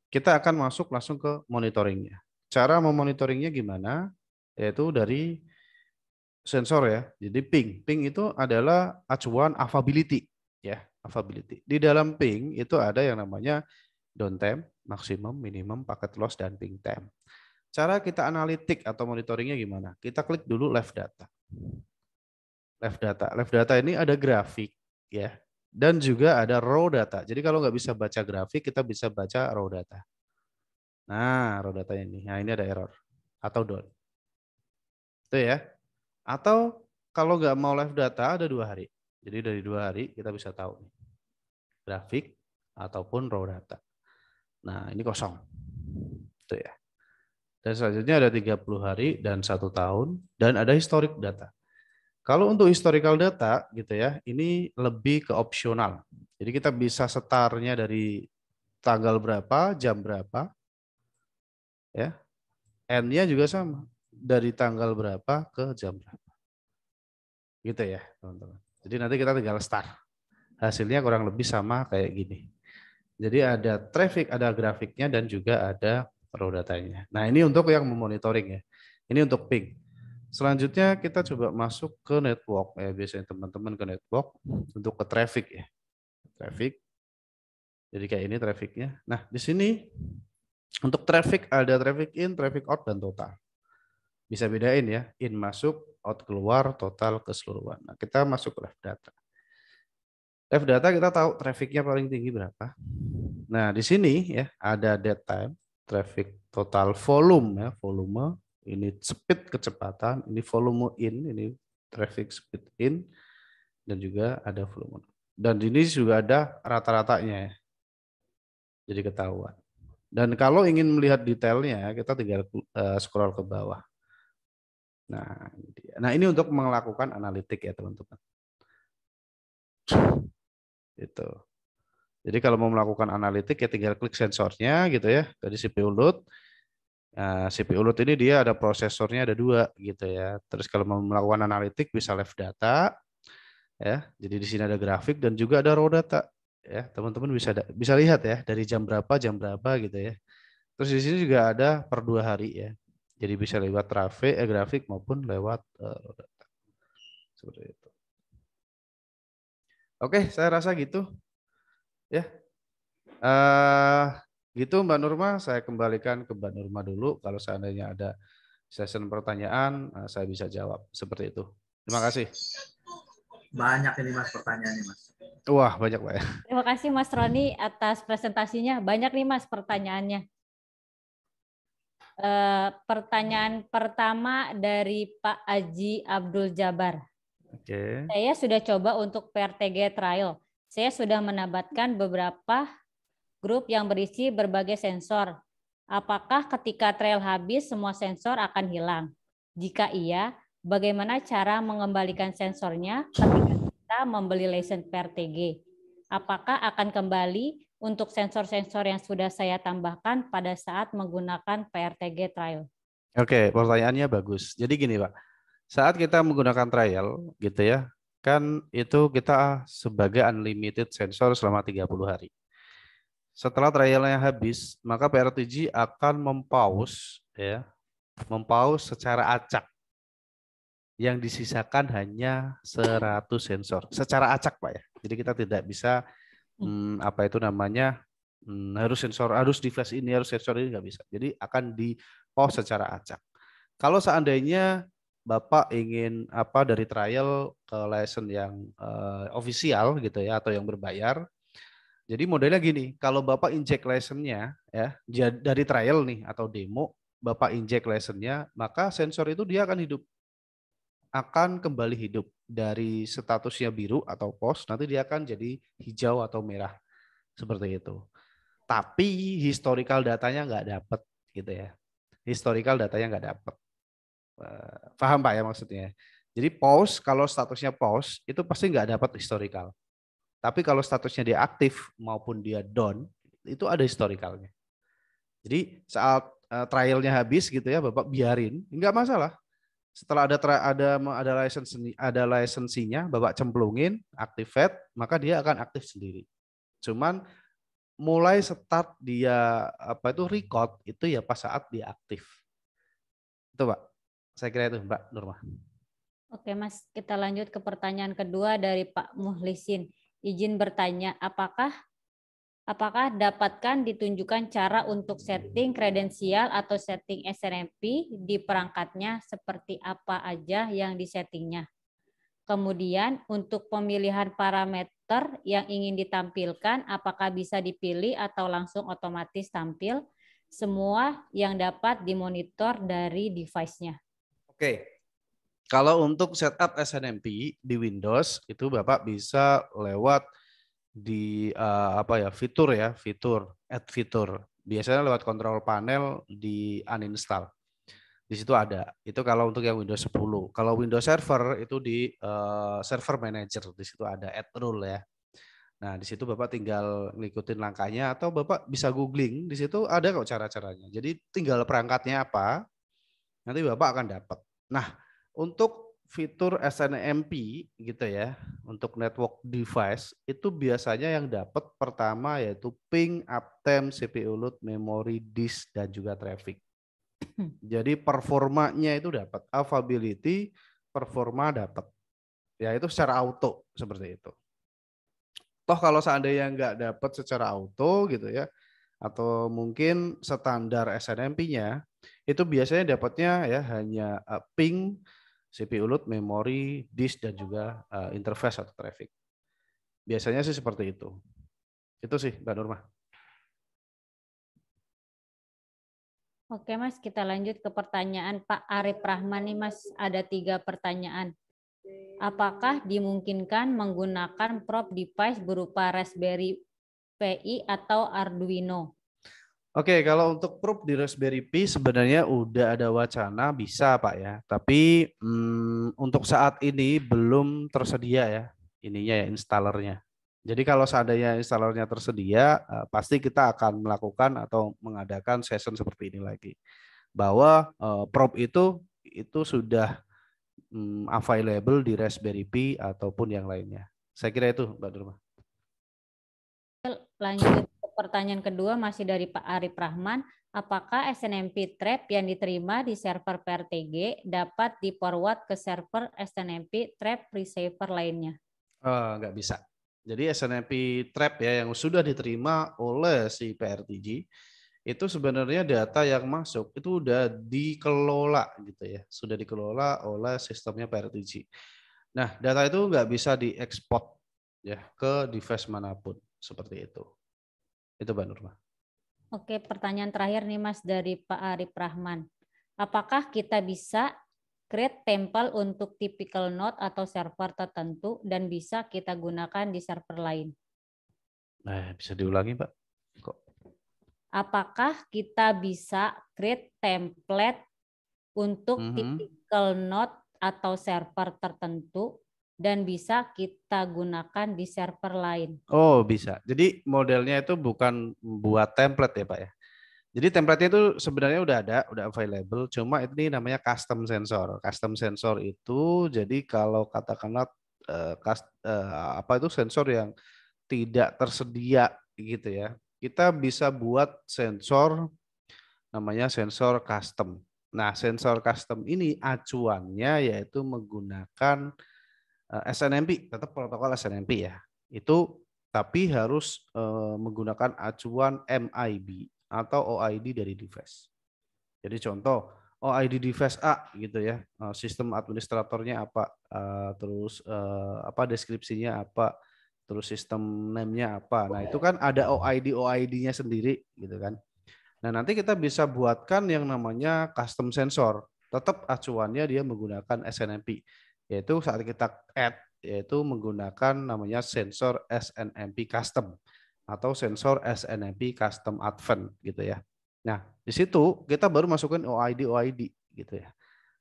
kita akan masuk langsung ke monitoringnya. Cara memonitoringnya gimana? Yaitu dari sensor ya. Jadi ping. Ping itu adalah acuan availability ya, availability. Di dalam ping itu ada yang namanya downtime, maksimum, minimum, packet loss, dan ping time. Cara kita analitik atau monitoringnya gimana? Kita klik dulu live data. Live data. Live data ini ada grafik ya. Dan juga ada raw data. Jadi kalau nggak bisa baca grafik, kita bisa baca raw data. Nah, raw datanya ini. Nah, ini ada error. Atau down. Itu ya. Atau kalau nggak mau live data, ada 2 hari. Jadi dari 2 hari kita bisa tahu. Grafik ataupun raw data. Nah, ini kosong. Itu ya. Dan selanjutnya ada 30 hari dan 1 tahun. Dan ada historic data. Kalau untuk historical data gitu ya, ini lebih ke opsional. Jadi kita bisa setarnya dari tanggal berapa, jam berapa, ya. N-nya juga sama, dari tanggal berapa ke jam berapa. Gitu ya, teman-teman. Jadi nanti kita tinggal start. Hasilnya kurang lebih sama kayak gini. Jadi ada traffic, ada grafiknya, dan juga ada raw datanya. Nah, ini untuk yang memonitoring ya. Ini untuk ping. Selanjutnya kita coba masuk ke network ya, biasanya teman-teman ke network untuk ke traffic ya. Traffic. Jadi kayak ini trafficnya. Nah, di sini untuk traffic ada traffic in, traffic out, dan total. Bisa bedain ya, in masuk, out keluar, total keseluruhan. Nah, kita masuk ke live data. Live data kita tahu trafficnya paling tinggi berapa. Nah, di sini ya ada dead time, traffic total volume ya, volume. Ini speed kecepatan, ini volume in, ini traffic speed in, dan juga ada volume. Dan ini juga ada rata-ratanya ya. Jadi ketahuan. Dan kalau ingin melihat detailnya, kita tinggal scroll ke bawah. Nah, ini dia. Nah, ini untuk melakukan analitik ya, teman-teman. Itu. Jadi kalau mau melakukan analitik ya tinggal klik sensornya gitu ya, dari CPU load. Nah, CPU load ini dia ada prosesornya ada 2 gitu ya. Terus kalau mau melakukan analitik bisa live data ya. Jadi di sini ada grafik dan juga ada raw data ya. Teman-teman bisa lihat ya dari jam berapa gitu ya. Terus di sini juga ada per 2 hari ya. Jadi bisa lewat grafik maupun lewat raw data. Seperti itu. Oke, saya rasa gitu ya. Gitu Mbak Nurma, saya kembalikan ke Mbak Nurma dulu. Kalau seandainya ada sesi pertanyaan, saya bisa jawab. Seperti itu. Terima kasih. Banyak ini Mas pertanyaannya Mas. Wah, banyak Pak ya. Terima kasih Mas Roni atas presentasinya. Banyak nih Mas pertanyaannya. Pertanyaan pertama dari Pak Aji Abdul Jabar. Oke. Saya sudah coba untuk PRTG trial. Saya sudah menambahkan beberapa grup yang berisi berbagai sensor. Apakah ketika trial habis semua sensor akan hilang? Jika iya, bagaimana cara mengembalikan sensornya ketika kita membeli license PRTG? Apakah akan kembali untuk sensor-sensor yang sudah saya tambahkan pada saat menggunakan PRTG trial? Oke, pertanyaannya bagus. Jadi gini Pak, saat kita menggunakan trial gitu ya, kan itu kita sebagai unlimited sensor selama 30 hari. Setelah trialnya habis, maka PRTG akan mempause secara acak. Yang disisakan hanya 100 sensor. Secara acak Pak ya. Jadi kita tidak bisa harus di flash ini, harus sensor ini, nggak bisa. Jadi akan di pause secara acak. Kalau seandainya Bapak ingin dari trial ke license yang official gitu ya, atau yang berbayar. Jadi modelnya gini, kalau Bapak inject license-nya ya dari trial nih atau demo, Bapak inject license-nya, maka sensor itu dia akan kembali hidup dari statusnya biru atau pause, nanti dia akan jadi hijau atau merah seperti itu. Tapi historical datanya nggak dapat gitu ya. Historical datanya nggak dapat. Paham Pak ya maksudnya? Jadi pause, kalau statusnya pause itu pasti nggak dapat historical. Tapi kalau statusnya dia aktif maupun dia down, itu ada historicalnya. Jadi saat trialnya habis gitu ya, Bapak biarin, nggak masalah. Setelah ada lisensinya, Bapak cemplungin, activate, maka dia akan aktif sendiri. Cuman mulai start dia record itu ya pas saat dia aktif. Itu Pak. Saya kira itu Mbak Nurma. Oke Mas, kita lanjut ke pertanyaan kedua dari Pak Muhlisin. Izin bertanya, apakah dapatkan ditunjukkan cara untuk setting kredensial atau setting SNMP di perangkatnya seperti apa aja yang disettingnya? Kemudian untuk pemilihan parameter yang ingin ditampilkan, apakah bisa dipilih atau langsung otomatis tampil? Semua yang dapat dimonitor dari device-nya. Oke. Kalau untuk setup SNMP di Windows itu Bapak bisa lewat di fitur add fitur. Biasanya lewat control panel di uninstall. Di situ ada. Itu kalau untuk yang Windows 10. Kalau Windows Server itu di Server Manager, di situ ada add rule ya. Nah, di situ Bapak tinggal ngikutin langkahnya atau Bapak bisa googling, di situ ada kok cara-caranya. Jadi tinggal perangkatnya apa, nanti Bapak akan dapat. Nah, untuk fitur SNMP gitu ya, untuk network device itu biasanya yang dapat pertama yaitu ping, uptime, CPU load, memory, disk dan juga traffic. Jadi performanya itu dapat, availability, performa dapat. Ya itu secara auto seperti itu. Toh kalau seandainya nggak dapat secara auto gitu ya, atau mungkin standar SNMP-nya itu biasanya dapatnya ya hanya ping, CPU load, memori, disk dan juga interface atau traffic. Biasanya sih seperti itu. Itu sih Mbak Nurma. Oke Mas, kita lanjut ke pertanyaan Pak Arif Rahman nih Mas, ada 3 pertanyaan. Apakah dimungkinkan menggunakan prop device berupa Raspberry Pi atau Arduino? Oke, kalau untuk prop di Raspberry Pi sebenarnya udah ada wacana bisa Pak ya. Tapi untuk saat ini belum tersedia ya ininya ya installernya. Jadi kalau seandainya installernya tersedia, pasti kita akan melakukan atau mengadakan session seperti ini lagi. Bahwa prop itu sudah available di Raspberry Pi ataupun yang lainnya. Saya kira itu Mbak Nurma. Lanjut ke pertanyaan kedua masih dari Pak Arif Rahman. Apakah SNMP trap yang diterima di server PRTG dapat di-forward ke server SNMP trap receiver lainnya? Nggak bisa. Jadi SNMP Trap ya yang sudah diterima oleh si PRTG itu sebenarnya data yang masuk itu udah dikelola gitu ya, sudah dikelola oleh sistemnya PRTG. Nah, data itu nggak bisa diekspor ya ke device manapun seperti itu. Itu Mbak Nurma. Oke, pertanyaan terakhir nih Mas dari Pak Arif Rahman. Apakah kita bisa create template untuk typical node atau server tertentu dan bisa kita gunakan di server lain? Nah, bisa diulangi, Pak? Kok? Apakah kita bisa create template untuk typical node atau server tertentu dan bisa kita gunakan di server lain? Oh, bisa. Jadi modelnya itu bukan buat template ya, Pak ya. Jadi template-nya itu sebenarnya udah ada, udah available, cuma ini namanya custom sensor. Custom sensor itu jadi kalau katakanlah apa itu sensor yang tidak tersedia gitu ya. Kita bisa buat sensor namanya sensor custom. Nah, sensor custom ini acuannya yaitu menggunakan SNMP, tetap protokol SNMP ya. Itu tapi harus menggunakan acuan MIB atau OID dari device. Jadi contoh OID device A gitu ya, sistem administratornya apa, terus apa deskripsinya apa, terus sistem name-nya apa. Nah, itu kan ada OID-nya sendiri gitu kan. Nah, nanti kita bisa buatkan yang namanya custom sensor. Tetap acuannya dia menggunakan SNMP, yaitu saat kita add yaitu menggunakan namanya sensor SNMP custom atau sensor SNMP custom advent gitu ya. Nah, di situ kita baru masukkan OID gitu ya.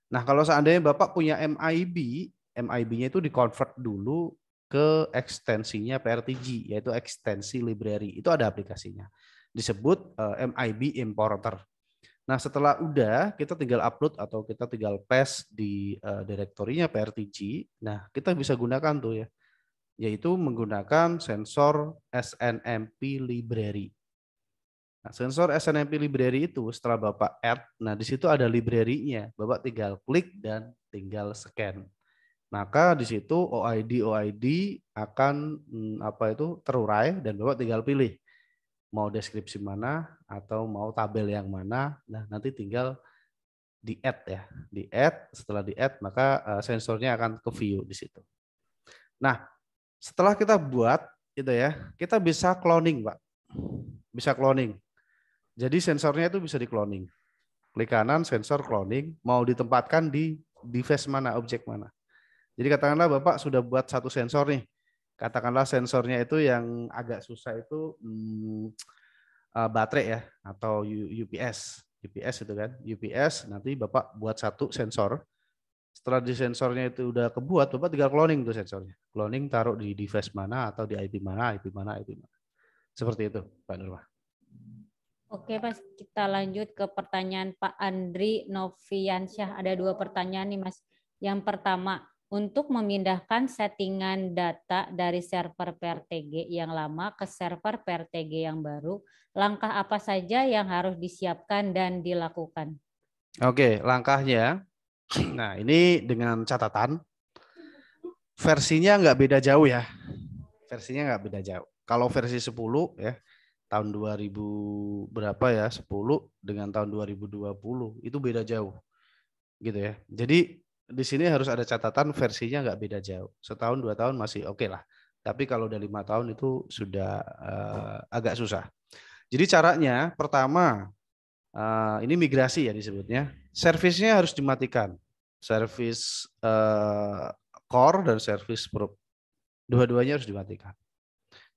Nah, kalau seandainya Bapak punya MIB, MIB-nya itu di-convert dulu ke ekstensinya PRTG, yaitu ekstensi library. Itu ada aplikasinya. Disebut MIB importer. Nah, setelah udah, kita tinggal upload atau kita tinggal paste di direktorinya PRTG. Nah, kita bisa gunakan tuh ya, yaitu menggunakan sensor SNMP library. Nah, sensor SNMP library itu setelah Bapak add, nah di situ ada library-nya. Bapak tinggal klik dan tinggal scan. Maka di situ OID akan apa itu terurai dan Bapak tinggal pilih mau deskripsi mana atau mau tabel yang mana. Nah, nanti tinggal di add ya. Di add, setelah di add maka sensornya akan ke view di situ. Nah, setelah kita buat gitu ya, kita bisa cloning, Pak. Bisa cloning. Jadi sensornya itu bisa di cloning. Klik kanan sensor cloning, mau ditempatkan di device mana, objek mana. Jadi katakanlah Bapak sudah buat satu sensor nih. Katakanlah sensornya itu yang agak susah itu baterai ya atau UPS. UPS itu kan. UPS nanti Bapak buat satu sensor. Setelah di sensornya itu udah kebuat, Bapak tinggal cloning tuh sensornya. Cloning taruh di device mana atau di IP mana, IP mana, IP mana. Seperti itu, Pak Nurma. Oke, Mas, kita lanjut ke pertanyaan Pak Andri Noviansyah. Ada 2 pertanyaan nih, Mas. Yang pertama, untuk memindahkan settingan data dari server PRTG yang lama ke server PRTG yang baru, langkah apa saja yang harus disiapkan dan dilakukan? Oke, langkahnya. Nah, ini dengan catatan versinya nggak beda jauh ya. Versinya nggak beda jauh. Kalau versi 10 ya, tahun 2000 berapa ya, 10 dengan tahun 2020 itu beda jauh. Gitu ya. Jadi di sini harus ada catatan versinya nggak beda jauh. Setahun 2 tahun masih oke lah. Tapi kalau udah 5 tahun itu sudah agak susah. Jadi caranya pertama ini migrasi ya disebutnya. Servisnya harus dimatikan. Servis core dan servis probe. Dua-duanya harus dimatikan.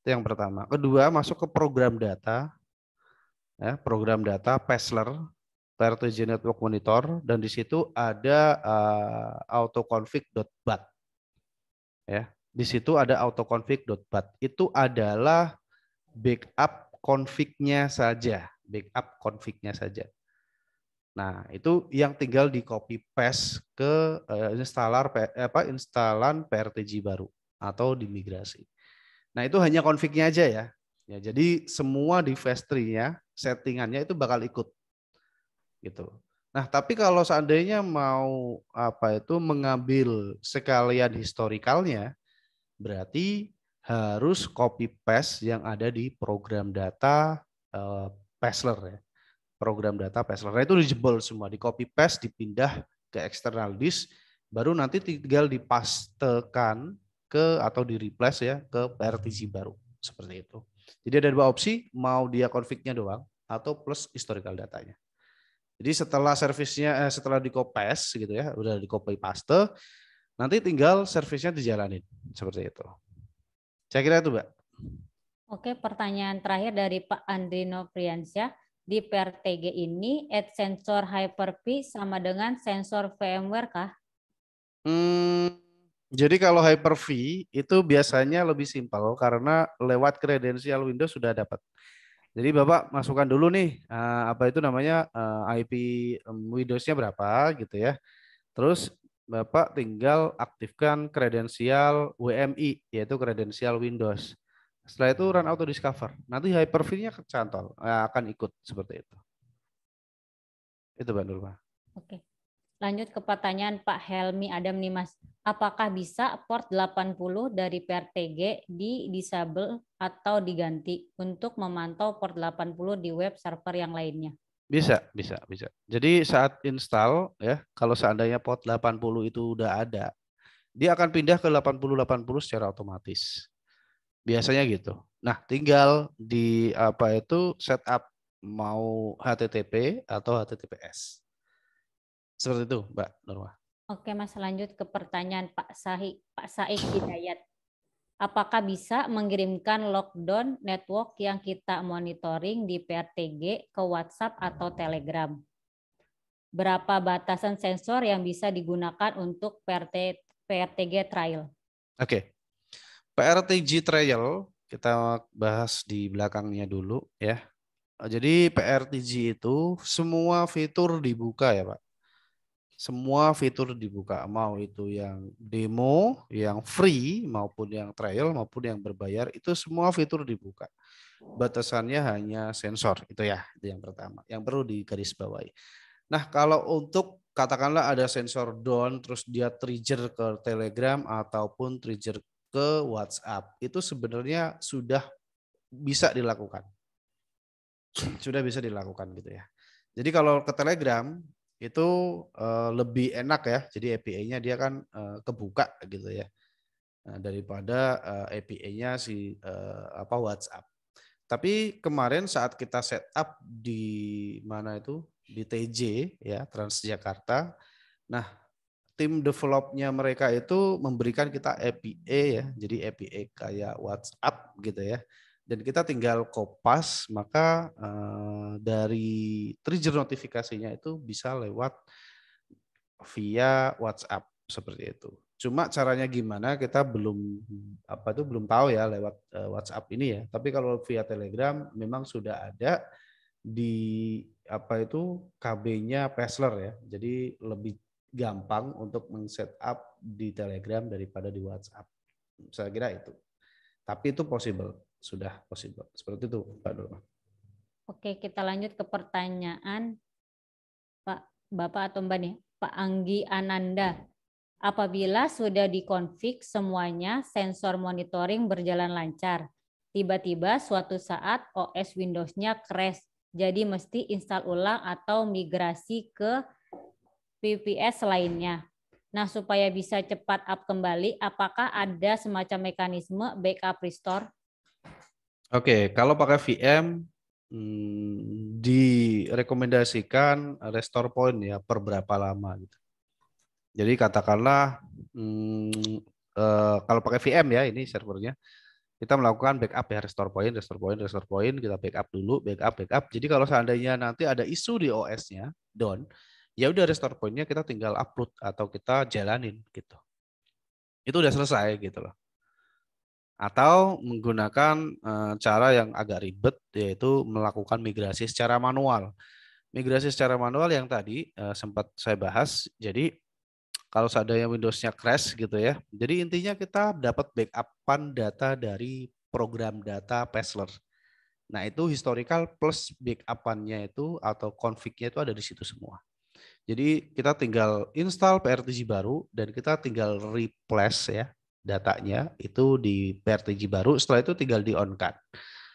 Itu yang pertama. Kedua, masuk ke program data. Ya, program data Pessler, PRTG Network Monitor, dan di situ ada autoconfig.bat. Ya, di situ ada autoconfig.bat. Itu adalah backup config-nya saja, backup config-nya saja. Nah, itu yang tinggal di copy paste ke instalan PRTG baru atau dimigrasi. Nah, itu hanya config-nya aja ya. Ya, jadi semua device tree-nya, settingannya itu bakal ikut. Gitu. Nah, tapi kalau seandainya mau mengambil sekalian historikalnya, berarti harus copy paste yang ada di program data Pessler ya. Program data Pessler. Nah, itu dijebol semua, di copy paste, dipindah ke external disk, baru nanti tinggal dipastekan ke atau di replace ya ke PRTG baru seperti itu. Jadi ada dua opsi, mau dia config-nya doang atau plus historical datanya. Jadi setelah servisnya setelah di copy paste gitu ya, udah di copy paste, nanti tinggal servisnya dijalanin seperti itu. Saya kira itu, Mbak. Oke, pertanyaan terakhir dari Pak Andrino Priyansyah. Di PRTG ini, add sensor Hyper-V sama dengan sensor VMware kah? Jadi kalau Hyper-V itu biasanya lebih simpel karena lewat kredensial Windows sudah dapat. Jadi Bapak masukkan dulu nih apa itu namanya IP Windows-nya berapa gitu ya. Terus Bapak tinggal aktifkan kredensial WMI yaitu kredensial Windows. Setelah itu run auto discover. Nanti Hyper-V-nya kecantol akan ikut seperti itu. Itu Mbak Nurma. Oke. Lanjut ke pertanyaan Pak Helmi Adam nih Mas. Apakah bisa port 80 dari PRTG di disable atau diganti untuk memantau port 80 di web server yang lainnya? Bisa. Jadi saat install ya, kalau seandainya port 80 itu udah ada, dia akan pindah ke 80 secara otomatis. Biasanya gitu. Nah, tinggal di apa itu setup mau HTTP atau HTTPS. Seperti itu, Mbak Nurma. Oke, Mas, lanjut ke pertanyaan Pak Saik Hidayat. Apakah bisa mengirimkan lockdown network yang kita monitoring di PRTG ke WhatsApp atau Telegram? Berapa batasan sensor yang bisa digunakan untuk PRTG trial? Oke. PRTG trial kita bahas di belakangnya dulu ya. Jadi PRTG itu semua fitur dibuka ya, Pak. Semua fitur dibuka, mau itu yang demo, yang free, maupun yang trial, maupun yang berbayar, itu semua fitur dibuka. Batasannya hanya sensor, itu ya, itu yang pertama, yang perlu digarisbawahi. Nah, kalau untuk katakanlah ada sensor down, terus dia trigger ke Telegram ataupun trigger ke WhatsApp, itu sebenarnya sudah bisa dilakukan. Sudah bisa dilakukan gitu ya. Jadi kalau ke Telegram, itu lebih enak ya. Jadi API-nya dia kan kebuka gitu ya. Daripada API-nya si WhatsApp. Tapi kemarin saat kita setup di mana itu di TJ ya Transjakarta. Nah, tim developnya mereka itu memberikan kita API ya. Jadi API kayak WhatsApp gitu ya. Dan kita tinggal kopas, maka dari trigger notifikasinya itu bisa lewat via WhatsApp seperti itu. Cuma caranya gimana kita belum tahu ya lewat WhatsApp ini ya. Tapi kalau via Telegram memang sudah ada di KB-nya Pessler ya. Jadi lebih gampang untuk men-setup di Telegram daripada di WhatsApp. Saya kira itu. Tapi itu possible. Sudah possible. Seperti itu, Pak Nurma. Oke, kita lanjut ke pertanyaan Bapak atau Mbak nih, Pak Anggi Ananda. Apabila sudah dikonfig semuanya, sensor monitoring berjalan lancar. Tiba-tiba suatu saat OS Windows-nya crash, jadi mesti install ulang atau migrasi ke VPS lainnya. Nah, supaya bisa cepat up kembali, apakah ada semacam mekanisme backup restore? Oke, kalau pakai VM direkomendasikan restore point ya per berapa lama gitu. Jadi katakanlah kalau pakai VM ya ini servernya kita melakukan backup ya restore point, kita backup dulu, backup. Jadi kalau seandainya nanti ada isu di OS-nya down, ya udah restore point-nya kita tinggal upload atau kita jalanin gitu. Itu udah selesai gitu loh. Atau menggunakan cara yang agak ribet yaitu melakukan migrasi secara manual. Migrasi secara manual yang tadi sempat saya bahas. Jadi kalau seandainya Windows-nya crash gitu ya. Jadi intinya kita dapat backup-an data dari program data Pessler. Nah, itu historical plus backup-annya itu atau config-nya itu ada di situ semua. Jadi kita tinggal install PRTG baru dan kita tinggal replace ya. datanya itu di PRTG baru, setelah itu tinggal di on-kan.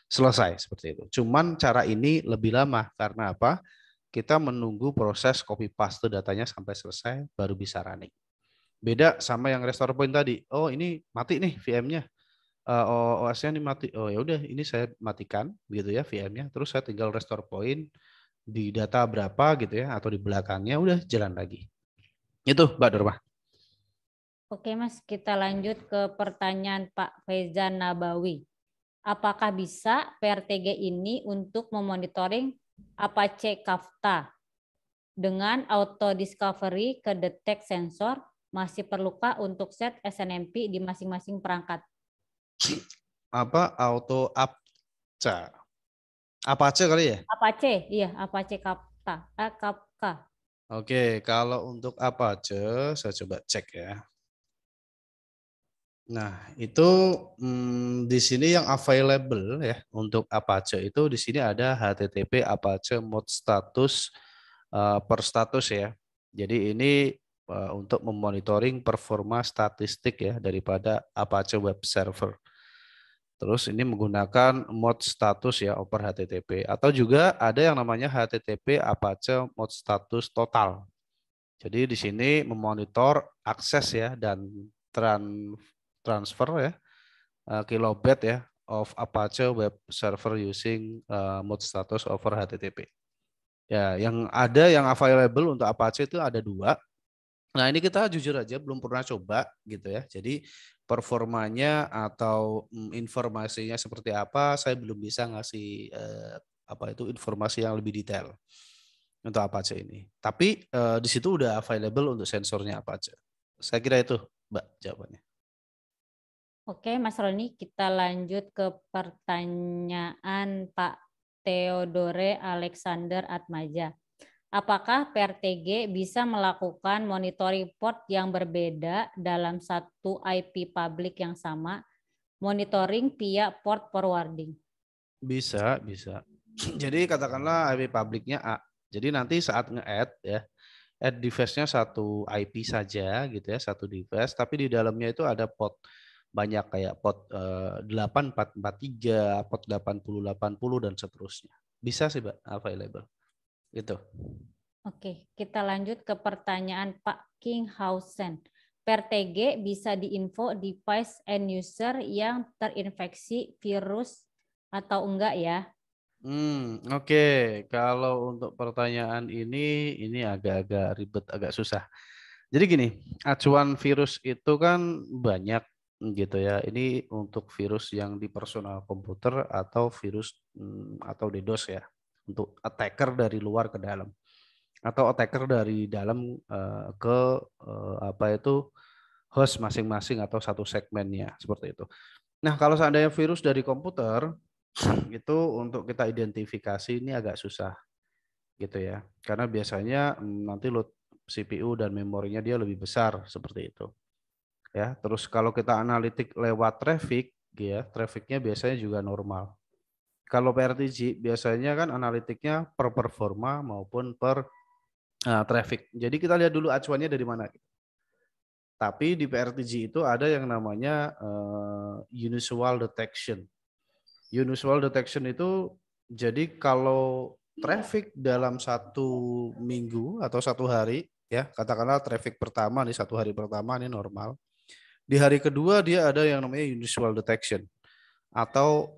Selesai seperti itu. Cuman cara ini lebih lama karena apa? Kita menunggu proses copy paste datanya sampai selesai baru bisa running. Beda sama yang restore point tadi. Oh, ini mati nih VM-nya. OS-nya ini mati. Oh ya udah, ini saya matikan gitu ya VM-nya. Terus saya tinggal restore point di data berapa gitu ya atau di belakangnya udah jalan lagi. Itu Mbak Nurma. Oke Mas, kita lanjut ke pertanyaan Pak Faizan Nabawi. Apakah bisa PRTG ini untuk memonitoring Apache Kafka dengan auto discovery ke detect sensor? Masih perlukah untuk set SNMP di masing-masing perangkat? Apa auto Apache? Apache kali ya? Apache, iya Apache Kafka. Kafka. Oke, kalau untuk Apache saya coba cek ya. Nah, itu di sini yang available ya untuk Apache itu di sini ada HTTP Apache mode status per status ya. Jadi ini untuk memonitoring performa statistik ya daripada Apache Web Server. Terus ini menggunakan mode status ya over HTTP atau juga ada yang namanya HTTP Apache mode status total. Jadi di sini memonitor akses ya dan transfer ya kilobit ya of Apache web server using mode status over HTTP. Ya, yang ada yang available untuk Apache itu ada 2. Nah, ini kita jujur aja belum pernah coba gitu ya. Jadi performanya atau informasinya seperti apa saya belum bisa ngasih informasi yang lebih detail untuk Apache ini. Tapi di situ udah available untuk sensornya Apache. Saya kira itu, Mbak, jawabannya. Oke, Mas Roni, kita lanjut ke pertanyaan Pak Theodore Alexander Atmaja. Apakah PRTG bisa melakukan monitoring port yang berbeda dalam satu IP public yang sama, monitoring via port forwarding? Bisa. Jadi katakanlah IP publiknya A. Jadi nanti saat nge-add ya, add device-nya satu IP saja gitu ya, satu device, tapi di dalamnya itu ada port banyak kayak port 8443, port 8080 dan seterusnya. Bisa sih, Mbak, available. Gitu. Oke, kita lanjut ke pertanyaan Pak Kinghausen. PRTG bisa diinfo device end user yang terinfeksi virus atau enggak ya? Oke. Kalau untuk pertanyaan ini agak-agak ribet, agak susah. Jadi gini, acuan virus itu kan banyak gitu ya. Ini untuk virus yang di personal komputer atau virus atau DDoS ya. Untuk attacker dari luar ke dalam atau attacker dari dalam ke host masing-masing atau satu segmennya seperti itu. Nah, kalau seandainya virus dari komputer itu untuk kita identifikasi ini agak susah gitu ya. Karena biasanya nanti load CPU dan memorinya dia lebih besar seperti itu. Ya, terus kalau kita analitik lewat traffic ya, trafficnya biasanya juga normal. Kalau PRTG biasanya kan analitiknya per performa maupun per traffic. Jadi kita lihat dulu acuannya dari mana. Tapi di PRTG itu ada yang namanya unusual detection. Unusual detection itu jadi kalau traffic dalam 1 minggu atau 1 hari ya, katakanlah traffic pertama di 1 hari pertama ini normal. Di hari kedua dia ada yang namanya unusual detection atau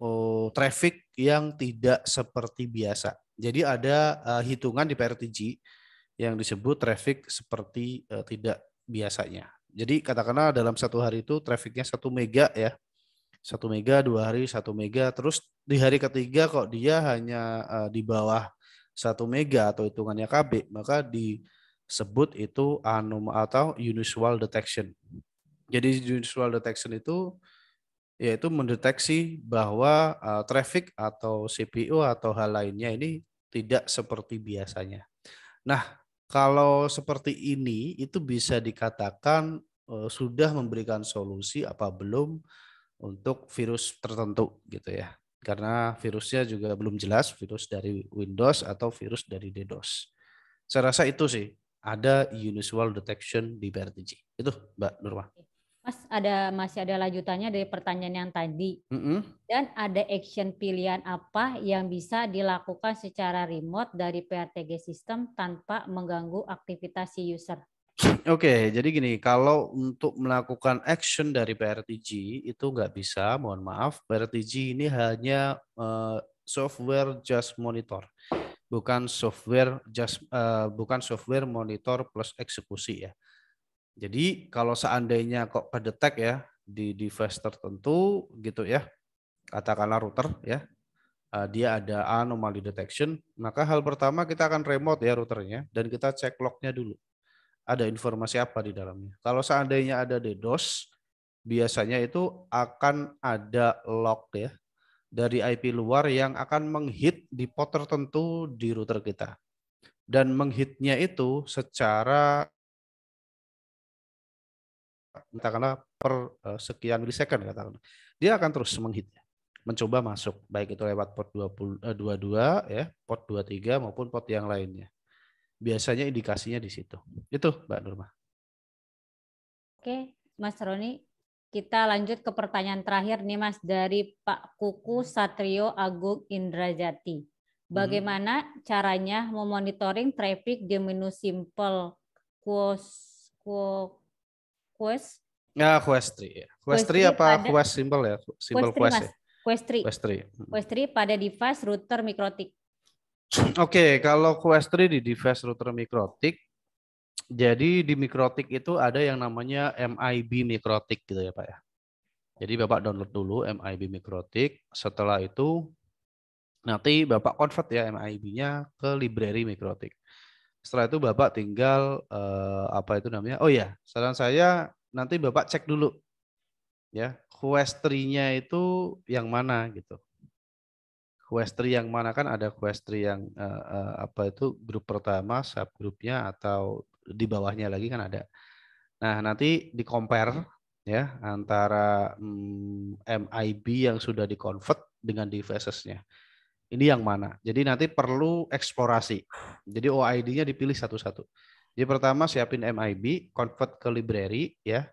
traffic yang tidak seperti biasa. Jadi ada hitungan di PRTG yang disebut traffic seperti tidak biasanya. Jadi katakanlah dalam 1 hari itu trafficnya 1 mega ya. 1 mega, 2 hari 1 mega, terus di hari ketiga kok dia hanya di bawah 1 mega atau hitungannya KB, maka disebut itu atau unusual detection. Jadi unusual detection itu yaitu mendeteksi bahwa traffic atau CPU atau hal lainnya ini tidak seperti biasanya. Nah, kalau seperti ini itu bisa dikatakan sudah memberikan solusi apa belum untuk virus tertentu gitu ya. Karena virusnya juga belum jelas virus dari Windows atau virus dari DDoS. Saya rasa itu sih ada unusual detection di PRTG. Itu Mbak Nurma. Mas, masih ada lanjutannya dari pertanyaan yang tadi. Dan ada action pilihan apa yang bisa dilakukan secara remote dari PRTG System tanpa mengganggu aktivitas si user? Oke, jadi gini, kalau untuk melakukan action dari PRTG itu nggak bisa, mohon maaf. PRTG ini hanya software just monitor, bukan software monitor plus eksekusi ya. Jadi kalau seandainya kok kedetek ya di device tertentu gitu ya, katakanlah router ya, dia ada anomaly detection, maka hal pertama kita akan remote ya routernya dan kita cek lognya dulu. Ada informasi apa di dalamnya. Kalau seandainya ada DDoS, biasanya itu akan ada log ya dari IP luar yang akan menghit di port tertentu di router kita. Dan menghitnya itu secara katakanlah per sekian milisecond katakanlah. Dia akan terus menghit, mencoba masuk baik itu lewat port 22 ya, port 23 maupun port yang lainnya. Biasanya indikasinya di situ. Itu Mbak Nurma. Oke, Mas Roni, kita lanjut ke pertanyaan terakhir nih Mas dari Pak Kuku Satrio Agung Indrajati. Bagaimana caranya memonitoring traffic di menu simple quest? Ya, quest tree. Quest tree apa quest simple ya? Simple quest ya? Quest tree pada device router MikroTik. Oke, kalau quest tree di device router MikroTik, jadi di MikroTik itu ada yang namanya MIB MikroTik gitu ya Pak ya. Jadi Bapak download dulu MIB MikroTik, setelah itu nanti Bapak convert ya MIB-nya ke library MikroTik. Setelah itu Bapak tinggal apa itu namanya? Oh ya, saran saya nanti Bapak cek dulu ya, quest tree-nya itu yang mana gitu. Quest tree yang mana, kan ada quest tree yang apa itu grup pertama, subgrupnya atau di bawahnya lagi kan ada. Nah, nanti di compare ya antara MIB yang sudah di-convert dengan devices-nya. Ini yang mana? Jadi nanti perlu eksplorasi. Jadi OID-nya dipilih satu-satu. Jadi pertama siapin MIB, convert ke library ya.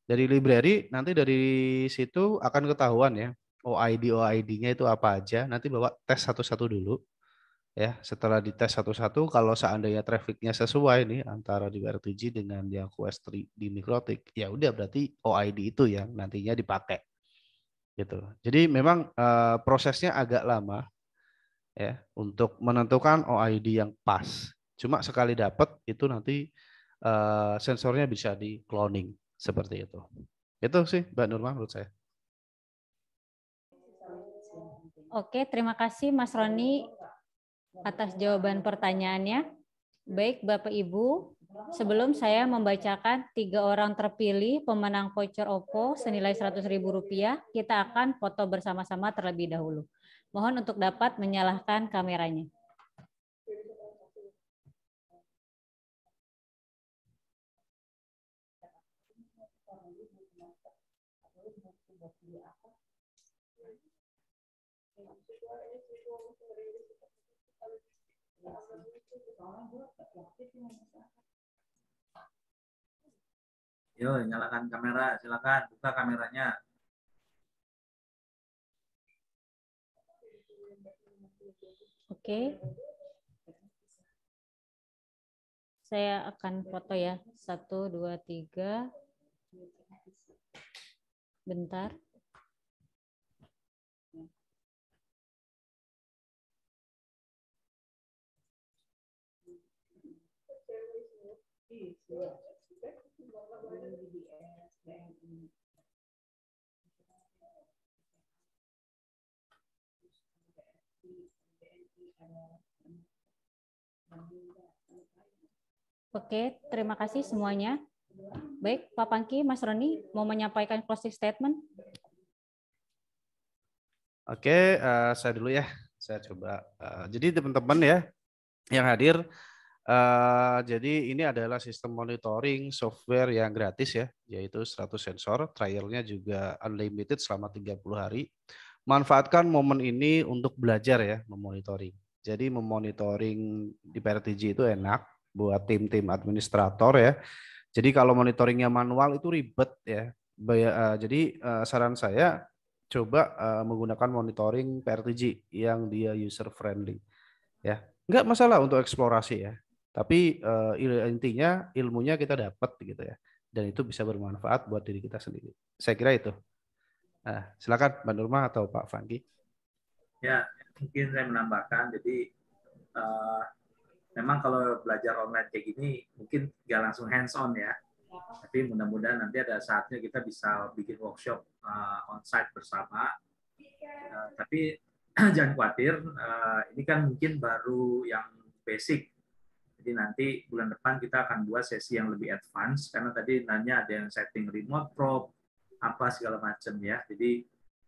Dari library nanti dari situ akan ketahuan ya OID-nya itu apa aja. Nanti bawa tes satu-satu dulu. Ya, setelah dites satu-satu, kalau seandainya trafficnya sesuai nih antara di PRTG dengan yang quest tree di MikroTik, ya udah berarti OID itu yang nantinya dipakai. Gitu. Jadi memang prosesnya agak lama ya untuk menentukan OID yang pas. Cuma sekali dapat itu nanti sensornya bisa di cloning seperti itu. Itu sih Mbak Nurma menurut saya. Oke, terima kasih Mas Roni atas jawaban pertanyaannya. Baik Bapak Ibu, sebelum saya membacakan 3 orang terpilih pemenang voucher OPPO senilai Rp100.000, kita akan foto bersama-sama terlebih dahulu. Mohon untuk dapat menyalakan kameranya. Yo, nyalakan kamera, silakan buka kameranya. Oke. Saya akan foto ya. 1, 2, 3. Bentar. Oke, terima kasih semuanya. Baik, Pak Pangki, Mas Roni mau menyampaikan closing statement? Oke, saya dulu ya. Saya coba. Jadi teman-teman ya yang hadir, jadi ini adalah sistem monitoring software yang gratis ya, yaitu 100 sensor. Trialnya juga unlimited selama 30 hari. Manfaatkan momen ini untuk belajar ya, memonitoring. Jadi memonitoring di PRTG itu enak buat tim-tim administrator ya. Jadi kalau monitoringnya manual itu ribet ya. Jadi saran saya coba menggunakan monitoring PRTG yang dia user friendly. Ya, nggak masalah untuk eksplorasi ya. Tapi intinya ilmunya kita dapat gitu ya. Dan itu bisa bermanfaat buat diri kita sendiri. Saya kira itu. Nah, silakan Mbak Nurma atau Pak Fangki. Ya, mungkin saya menambahkan. Jadi memang kalau belajar online kayak gini mungkin nggak langsung hands on ya. Tapi mudah-mudahan nanti ada saatnya kita bisa bikin workshop on-site bersama. Tapi jangan khawatir, ini kan mungkin baru yang basic. Jadi nanti bulan depan kita akan buat sesi yang lebih advance, karena tadi nanya ada yang setting remote probe, apa segala macam ya. Jadi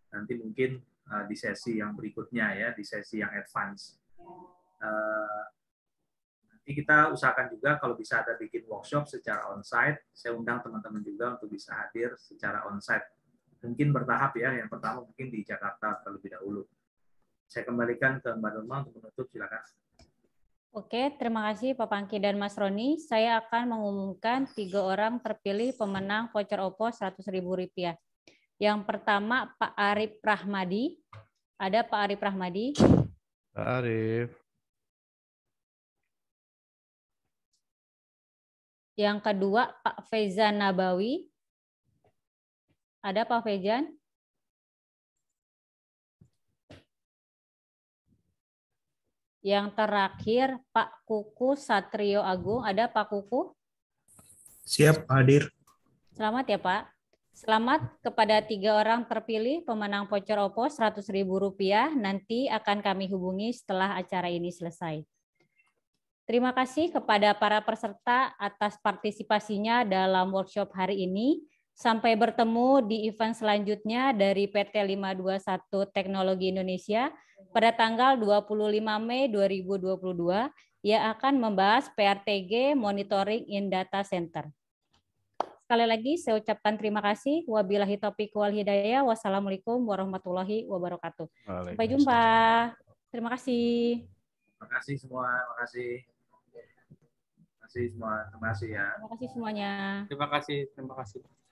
nanti mungkin di sesi yang berikutnya ya, di sesi yang advance. Nanti kita usahakan juga kalau bisa ada bikin workshop secara on-site, saya undang teman-teman juga untuk bisa hadir secara on-site. Mungkin bertahap ya, yang pertama mungkin di Jakarta terlebih dahulu. Saya kembalikan ke Mbak Nurma untuk menutup, silakan. Oke, terima kasih Pak Pangki dan Mas Roni. Saya akan mengumumkan 3 orang terpilih pemenang voucher OPPO Rp100.000. Yang pertama Pak Arif Rahmadi. Ada Pak Arif Rahmadi. Pak Arif. Yang kedua Pak Faizan Nabawi. Ada Pak Faizan? Yang terakhir Pak Kuku Satrio Agung. Ada Pak Kuku? Siap, hadir. Selamat ya Pak. Selamat kepada 3 orang terpilih pemenang voucher OPPO Rp100.000. Nanti akan kami hubungi setelah acara ini selesai. Terima kasih kepada para peserta atas partisipasinya dalam workshop hari ini. Sampai bertemu di event selanjutnya dari PT 521 Teknologi Indonesia pada tanggal 25 Mei 2022 yang akan membahas PRTG Monitoring in Data Center. Sekali lagi saya ucapkan terima kasih. Wabillahi taufiq wal hidayah. Wassalamualaikum warahmatullahi wabarakatuh. Sampai jumpa. Terima kasih. Terima kasih semua, terima kasih. Terima kasih semua, terima kasih ya. Terima kasih semuanya. Terima kasih.